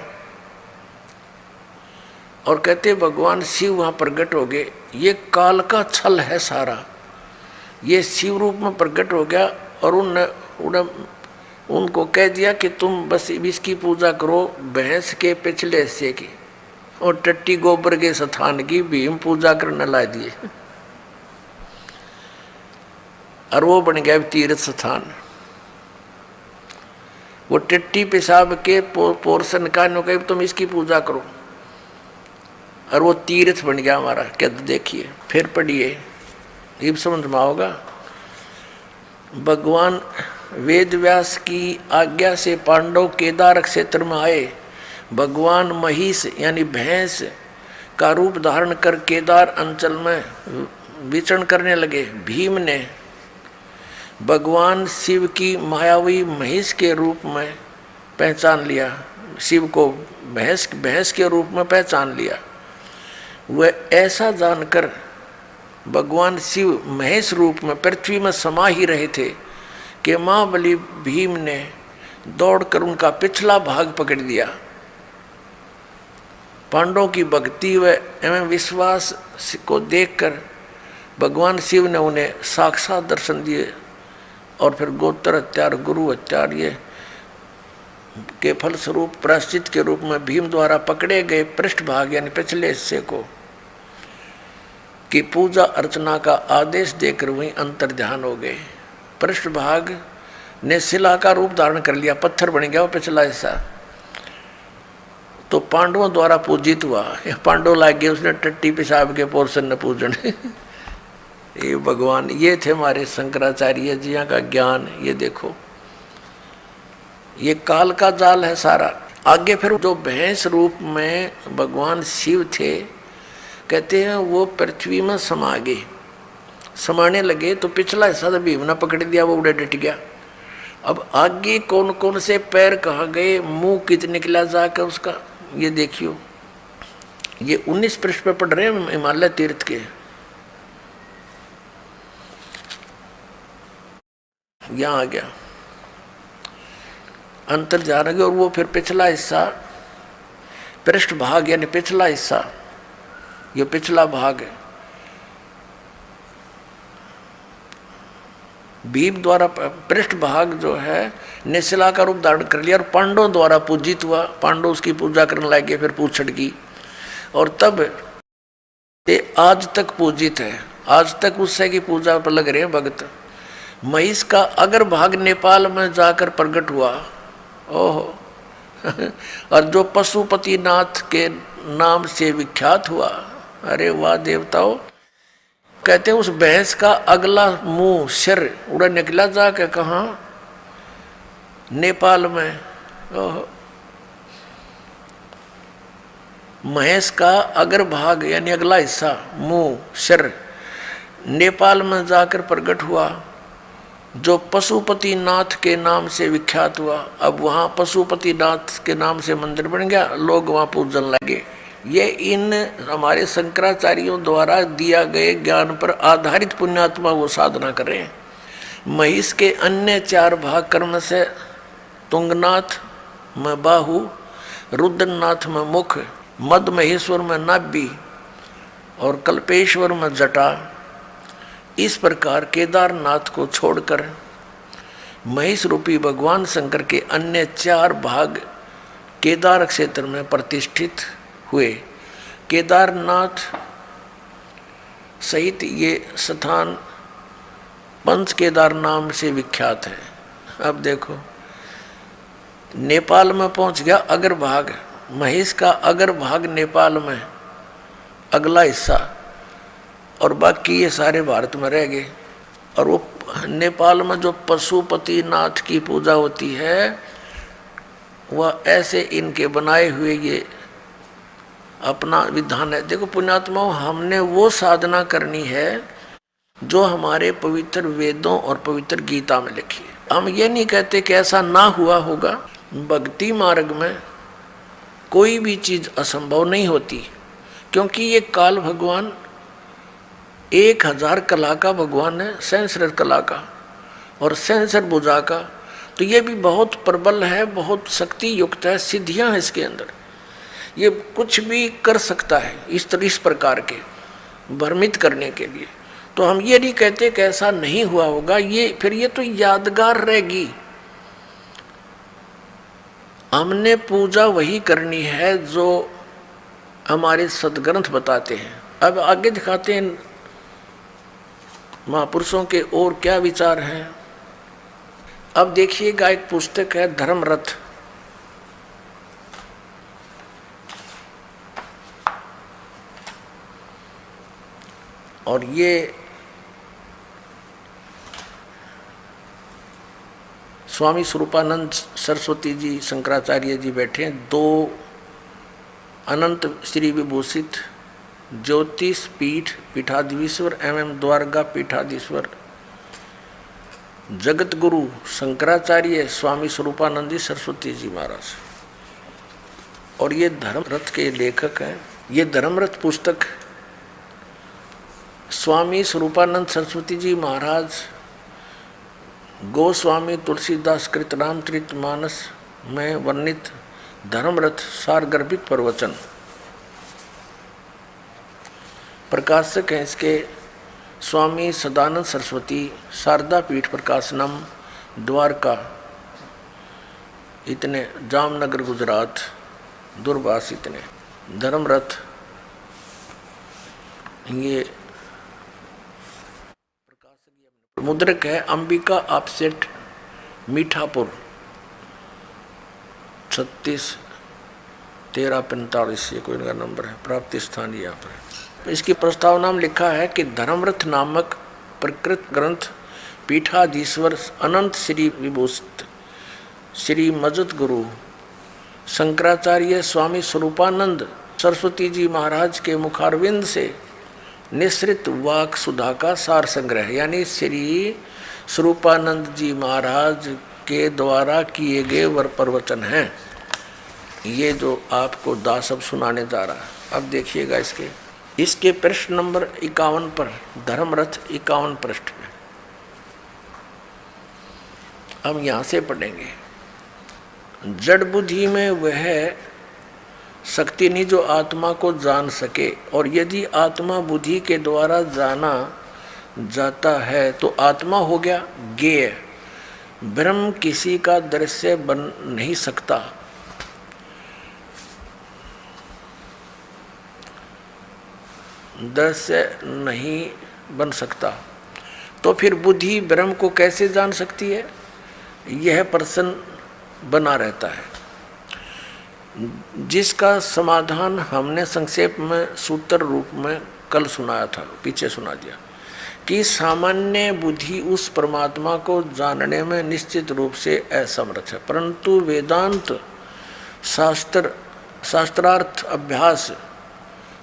और कहते भगवान शिव वहां प्रकट हो गए। ये काल का छल है सारा, ये शिव रूप में प्रकट हो गया और उनको कह दिया कि तुम बस इसकी पूजा करो, भैंस के पिछले हिस्से की और टट्टी गोबर के स्थान की भीम पूजा करने ला दिए और वो बन गया तीर्थ स्थान। वो टट्टी पेशाब के पोर्शन का नो कहे तुम इसकी पूजा करो और वो तीर्थ बन गया हमारा। क्या देखिए फिर पढ़िए, ये समझ में आओगा। भगवान वेद व्यास की आज्ञा से पांडव केदार क्षेत्र में आए। भगवान महिष यानी भैंस का रूप धारण कर केदार अंचल में विचरण करने लगे। भीम ने भगवान शिव की मायावी महिष के रूप में पहचान लिया, शिव को भैंस के रूप में पहचान लिया। वह ऐसा जानकर भगवान शिव महेश रूप में पृथ्वी में समा ही रहे थे कि महाबली भीम ने दौड़कर उनका पिछला भाग पकड़ दिया। पांडवों की भक्ति व एवं विश्वास को देखकर भगवान शिव ने उन्हें साक्षात दर्शन दिए और फिर गोत्र हत्या गुरु हत्या ये के फलस्वरूप प्रायश्चित के रूप में भीम द्वारा पकड़े गए पृष्ठभाग यानी पिछले हिस्से को की पूजा अर्चना का आदेश देकर वहीं अंतर ध्यान हो गए। पृष्ठभाग ने शिला का रूप धारण कर लिया, पत्थर बन गया वो पिछला हिस्सा, तो पांडवों द्वारा पूजित हुआ। पांडव लाग गए उसने टट्टी पेशाब के पोर्शन ने पूजन ये भगवान, ये थे हमारे शंकराचार्य जी का ज्ञान। ये देखो ये काल का जाल है सारा। आगे फिर जो भैंस रूप में भगवान शिव थे कहते हैं वो पृथ्वी में समा गए, समाने लगे तो पिछला हिस्सा तो भीम ने पकड़ दिया, वो उड़े डट गया। अब आगे कौन कौन से पैर कहाँ गए, मुंह कित निकला जाकर उसका, ये देखियो। ये 19 पृष्ठ पे पढ़ रहे हैं हिमालय तीर्थ के। यहाँ आ गया अंतर जा रहे और वो फिर पिछला हिस्सा पृष्ठ भाग यानी पिछला हिस्सा, ये पिछला भाग है भीम द्वारा पृष्ठ भाग जो है निशिला का रूप धारण कर लिया और पांडवों द्वारा पूजित हुआ। पांडव उसकी पूजा करने लगे, फिर पूछड़ की और तब ये आज तक पूजित है। आज तक उससे की पूजा पर लग रहे हैं भक्त। महिष का अगर भाग नेपाल में जाकर प्रकट हुआ, ओहो और जो पशुपतिनाथ के नाम से विख्यात हुआ। अरे वाह देवताओं, कहते हैं उस भैंस का अगला मुंह सिर उड़ा निकला जाके कहाँ, नेपाल में। ओहो महेश का अगर भाग यानी अगला हिस्सा मुंह सिर नेपाल में जाकर प्रकट हुआ, जो पशुपतिनाथ के नाम से विख्यात हुआ। अब वहाँ पशुपतिनाथ के नाम से मंदिर बन गया, लोग वहाँ पूजन लगे। ये इन हमारे शंकराचार्यों द्वारा दिया गए ज्ञान पर आधारित पुण्यात्मा वो साधना कर रहे हैं। महिष के अन्य 4 भाग कर्म से तुंगनाथ में बाहु, रुद्रनाथ में मुख, मद महेश्वर में नाभि और कल्पेश्वर में जटा। इस प्रकार केदारनाथ को छोड़कर महिष रूपी भगवान शंकर के अन्य 4 भाग केदार क्षेत्र में प्रतिष्ठित हुए। केदारनाथ सहित ये स्थान पंच केदार नाम से विख्यात है। अब देखो नेपाल में पहुंच गया अगर भाग, महिष का अगर भाग नेपाल में अगला हिस्सा और बाकी ये सारे भारत में रह गए। और वो नेपाल में जो पशुपतिनाथ की पूजा होती है वह ऐसे इनके बनाए हुए ये अपना विधान है। देखो पुण्यात्माओं, हमने वो साधना करनी है जो हमारे पवित्र वेदों और पवित्र गीता में लिखी है। हम ये नहीं कहते कि ऐसा ना हुआ होगा। भक्ति मार्ग में कोई भी चीज असंभव नहीं होती, क्योंकि ये काल भगवान 1000 कला का भगवान है, सहस्र कला का और सहस्र भुजा का। तो ये भी बहुत प्रबल है, बहुत शक्ति युक्त है, सिद्धियां हैं इसके अंदर। ये कुछ भी कर सकता है इस प्रकार के भ्रमित करने के लिए। तो हम ये नहीं कहते कि ऐसा नहीं हुआ होगा, ये फिर ये तो यादगार रहेगी। हमने पूजा वही करनी है जो हमारे सदग्रंथ बताते हैं। अब आगे दिखाते हैं महापुरुषों के और क्या विचार हैं। अब देखिएगा, एक पुस्तक है धर्मरथ। और ये स्वामी स्वरूपानंद सरस्वती जी शंकराचार्य जी बैठे हैं, 2 अनंत श्री विभूषित ज्योतिष पीठ पीठाधीश्वर एवं द्वारका पीठाधीश्वर जगत गुरु शंकराचार्य स्वामी स्वरूपानंद जी सरस्वती जी महाराज। और ये धर्मरथ के लेखक हैं। ये धर्मरथ पुस्तक स्वामी स्वरूपानंद सरस्वती जी महाराज गोस्वामी तुलसीदास कृत रामचरित मानस में वर्णित धर्मरथ सारगर्भित प्रवचन। प्रकाशक हैं इसके स्वामी सदानंद सरस्वती, शारदा पीठ प्रकाशनम, द्वारका, इतने, जामनगर गुजरात, दूरभाष इतने। धर्मरथ ये मुद्रक है अंबिका ऑफसेट मीठापुर 36 1345 ये कोई इनका नंबर है। प्राप्ति स्थान यहाँ पर। इसकी प्रस्तावना में लिखा है कि धर्मरथ नामक प्रकृत ग्रंथ पीठाधीश्वर अनंत श्री विभूषित श्री मजत गुरु शंकराचार्य स्वामी स्वरूपानंद सरस्वती जी महाराज के मुखारविंद से निश्रित वाक सुधा का सार संग्रह, यानी श्री स्वरूपानंद जी महाराज के द्वारा किए गए वर प्रवचन हैं। ये जो आपको दास अब सुनाने जा रहा है। अब देखिएगा इसके पृष्ठ नंबर 51 पर, धर्मरथ 51 पृष्ठ में हम यहाँ से पढ़ेंगे। जड़ बुद्धि में वह शक्ति नहीं जो आत्मा को जान सके, और यदि आत्मा बुद्धि के द्वारा जाना जाता है तो आत्मा हो गया ज्ञेय। ब्रह्म किसी का दृश्य बन नहीं सकता। दृश्य नहीं बन सकता, तो फिर बुद्धि ब्रह्म को कैसे जान सकती है? यह प्रश्न बना रहता है, जिसका समाधान हमने संक्षेप में सूत्र रूप में कल सुनाया था, पीछे सुना दिया, कि सामान्य बुद्धि उस परमात्मा को जानने में निश्चित रूप से असमर्थ है, परंतु वेदांत शास्त्रार्थ अभ्यास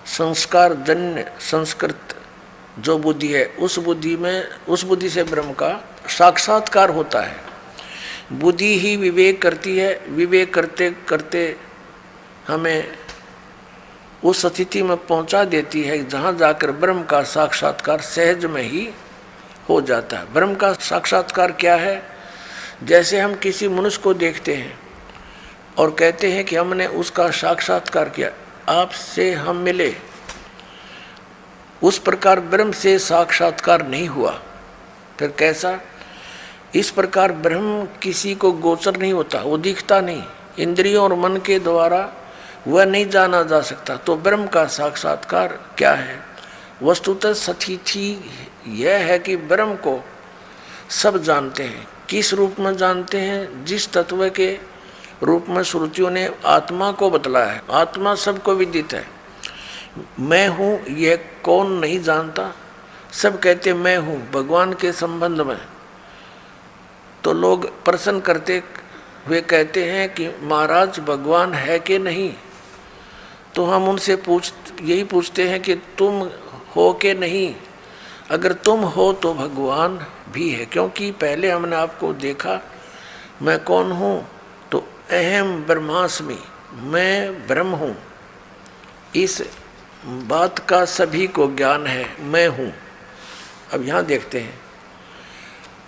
संस्कार जन्य संस्कृत जो बुद्धि है, उस बुद्धि से ब्रह्म का साक्षात्कार होता है। बुद्धि ही विवेक करती है, विवेक करते करते हमें उस स्थिति में पहुंचा देती है जहाँ जाकर ब्रह्म का साक्षात्कार सहज में ही हो जाता है। ब्रह्म का साक्षात्कार क्या है? जैसे हम किसी मनुष्य को देखते हैं और कहते हैं कि हमने उसका साक्षात्कार किया, आपसे हम मिले, उस प्रकार ब्रह्म से साक्षात्कार नहीं हुआ। फिर कैसा? इस प्रकार ब्रह्म किसी को गोचर नहीं होता, वो दिखता नहीं, इंद्रियों और मन के द्वारा वह नहीं जाना जा सकता। तो ब्रह्म का साक्षात्कार क्या है? वस्तुतः स्थिति यह है कि ब्रह्म को सब जानते हैं। किस रूप में जानते हैं? जिस तत्व के रूप में श्रुतियों ने आत्मा को बतलाया है। आत्मा सबको विदित है। मैं हूँ यह कौन नहीं जानता? सब कहते मैं हूँ भगवान के संबंध में, तो लोग प्रश्न करते हुए कहते हैं कि महाराज भगवान है कि नहीं। तो हम उनसे यही पूछते हैं कि तुम हो कि नहीं। अगर तुम हो तो भगवान भी है, क्योंकि पहले हमने आपको देखा। मैं कौन हूँ? तो अहम ब्रह्मास्मि, मैं ब्रह्म हूँ। इस बात का सभी को ज्ञान है, मैं हूँ। अब यहाँ देखते हैं,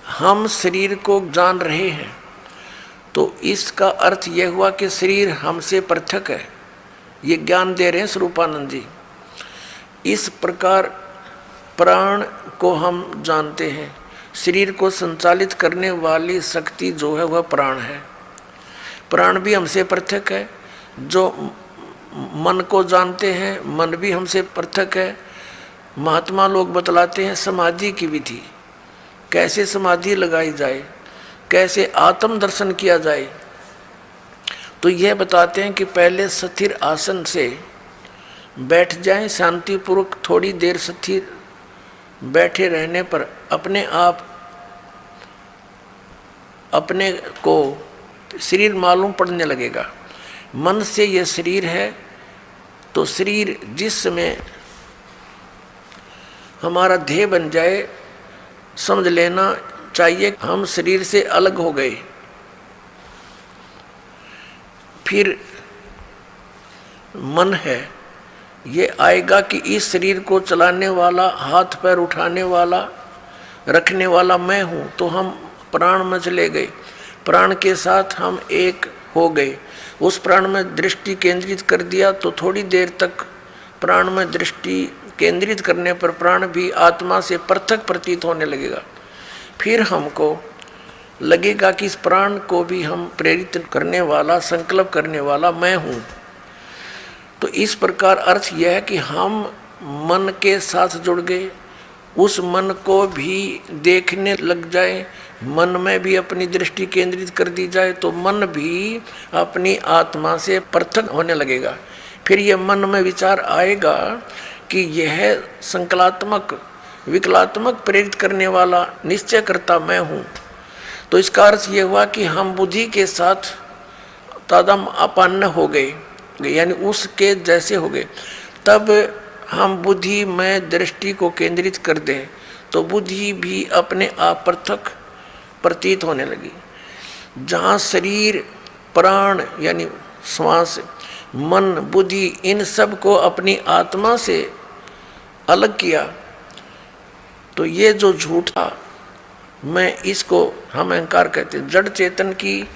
हम शरीर को जान रहे हैं, तो इसका अर्थ यह हुआ कि शरीर हमसे पृथक है। ये ज्ञान दे रहे हैं स्वरूपानंद जी। इस प्रकार प्राण को हम जानते हैं। शरीर को संचालित करने वाली शक्ति जो है वह प्राण है। प्राण भी हमसे पृथक है। जो मन को जानते हैं, मन भी हमसे पृथक है। महात्मा लोग बतलाते हैं समाधि की विधि, कैसे समाधि लगाई जाए, कैसे आत्म दर्शन किया जाए। तो यह बताते हैं कि पहले स्थिर आसन से बैठ जाएं, शांतिपूर्वक थोड़ी देर स्थिर बैठे रहने पर अपने आप अपने को शरीर मालूम पड़ने लगेगा। मन से यह शरीर है, तो शरीर जिस समय हमारा देह बन जाए, समझ लेना चाहिए हम शरीर से अलग हो गए। फिर मन है, ये आएगा कि इस शरीर को चलाने वाला, हाथ पैर उठाने वाला, रखने वाला मैं हूँ। तो हम प्राण में चले गए, प्राण के साथ हम एक हो गए। उस प्राण में दृष्टि केंद्रित कर दिया, तो थोड़ी देर तक प्राण में दृष्टि केंद्रित करने पर प्राण भी आत्मा से पृथक प्रतीत होने लगेगा। फिर हमको लगेगा कि इस प्राण को भी हम प्रेरित करने वाला, संकल्प करने वाला मैं हूँ। तो इस प्रकार अर्थ यह है कि हम मन के साथ जुड़ गए, उस मन को भी देखने लग जाए, मन में भी अपनी दृष्टि केंद्रित कर दी जाए, तो मन भी अपनी आत्मा से पृथक होने लगेगा। फिर यह मन में विचार आएगा कि यह संकलात्मक, विकलात्मक प्रेरित करने वाला निश्चय करता मैं हूँ। तो इसका अर्थ यह हुआ कि हम बुद्धि के साथ तादाम आपन्न हो गए, यानी उसके जैसे हो गए। तब हम बुद्धि में दृष्टि को केंद्रित कर दें, तो बुद्धि भी अपने आप पृथक प्रतीत होने लगी। जहाँ शरीर, प्राण यानी श्वास, मन, बुद्धि, इन सब को अपनी आत्मा से अलग किया, तो ये जो झूठ था मैं, इसको हम अहंकार कहते हैं, जड़ चेतन की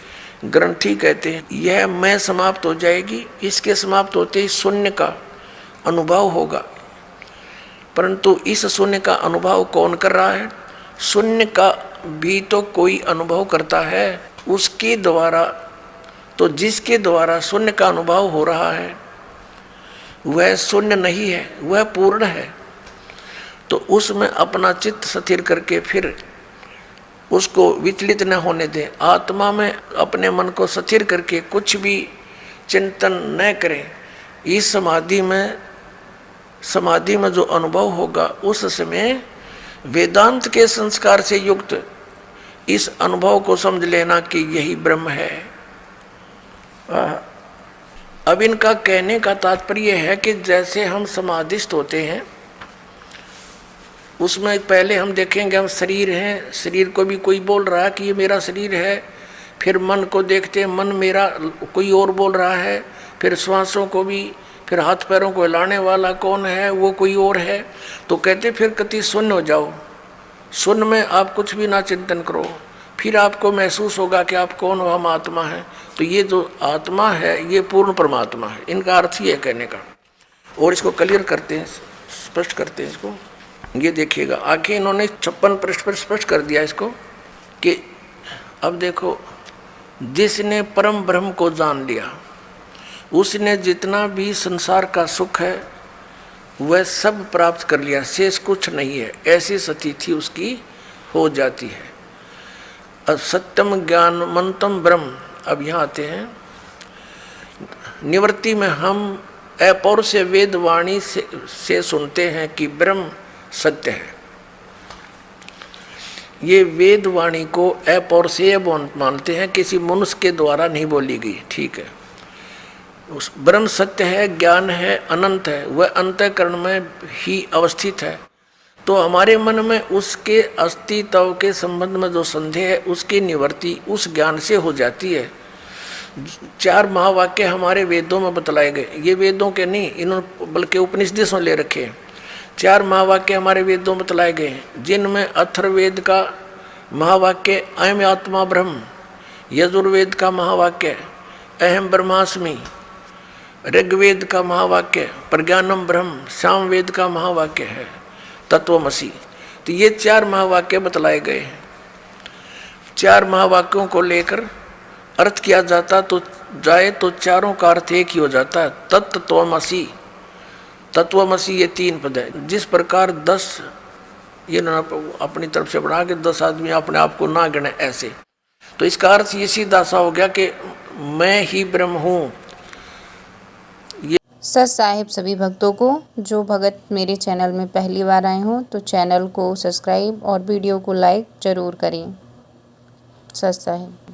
ग्रंथि कहते हैं। यह मैं समाप्त हो जाएगी। इसके समाप्त होते ही शून्य का अनुभव होगा। परंतु इस शून्य का अनुभव कौन कर रहा है? शून्य का भी तो कोई अनुभव करता है, उसके द्वारा। तो जिसके द्वारा शून्य का अनुभव हो रहा है वह शून्य नहीं है, वह पूर्ण है। तो उसमें अपना चित्त स्थिर करके फिर उसको विचलित न होने दें। आत्मा में अपने मन को स्थिर करके कुछ भी चिंतन न करें। इस समाधि में जो अनुभव होगा, उस समय वेदांत के संस्कार से युक्त इस अनुभव को समझ लेना कि यही ब्रह्म है। अब इनका कहने का तात्पर्य है कि जैसे हम समाधिस्थ होते हैं, उसमें पहले हम देखेंगे हम शरीर हैं, शरीर को भी कोई बोल रहा है कि ये मेरा शरीर है। फिर मन को देखते हैं, मन मेरा कोई और बोल रहा है। फिर श्वासों को भी, फिर हाथ पैरों को हिलाने वाला कौन है, वो कोई और है। तो कहते फिर कति शून्य हो जाओ, शून्य में आप कुछ भी ना चिंतन करो, फिर आपको महसूस होगा कि आप कौन हो, हम आत्मा हैं। तो ये जो आत्मा है ये पूर्ण परमात्मा है। इनका अर्थ ही है कहने का। और इसको क्लियर करते हैं, स्पष्ट करते हैं इसको। ये देखिएगा, आगे इन्होंने 56 पृष्ठ पर स्पष्ट कर दिया इसको कि अब देखो, जिसने परम ब्रह्म को जान लिया, उसने जितना भी संसार का सुख है वह सब प्राप्त कर लिया, शेष कुछ नहीं है। ऐसी स्थिति उसकी हो जाती है। अब सत्यम ज्ञानमंतम ब्रह्म, अब यहाँ आते हैं निवृत्ति में। हम अपौर से वेद वाणी से सुनते हैं कि ब्रह्म सत्य है। ये वेद वाणी को अपौरुषेय मानते हैं, किसी मनुष्य के द्वारा नहीं बोली गई। ठीक है, उस ब्रह्म सत्य है, ज्ञान है, अनंत है, वह अंतःकरण में ही अवस्थित है। तो हमारे मन में उसके अस्तित्व के संबंध में जो संदेह है उसकी निवृत्ति उस ज्ञान से हो जाती है। 4 महावाक्य हमारे वेदों में बतलाए गए, ये वेदों के नहीं, इन्होंने बल्कि उपनिषदों से ले रखे हैं। 4 महावाक्य हमारे वेदों में बतलाए गए हैं, जिनमें अथर्ववेद का महावाक्य अयम आत्मा ब्रह्म, यजुर्वेद का महावाक्य अहम ब्रह्मास्मि, ऋग्वेद का महावाक्य प्रज्ञानम ब्रह्म, सामवेद का महावाक्य है तत्वमसि। तो ये 4 महावाक्य बतलाए गए हैं। 4 महावाक्यों को लेकर अर्थ किया जाता तो जाए तो चारों का अर्थ एक ही हो जाता है, तत्वमसि, तत्वमसि। ये 3 पद है। जिस प्रकार 10 ये अपनी तरफ से बढ़ा के 10 आदमी अपने आप को ना गिने ऐसे, तो इसका अर्थ ये सीधा सा हो गया कि मैं ही ब्रह्म हूँ। सत साहिब सभी भक्तों को, जो भगत मेरे चैनल में पहली बार आए हों तो चैनल को सब्सक्राइब और वीडियो को लाइक ज़रूर करें। सत साहिब।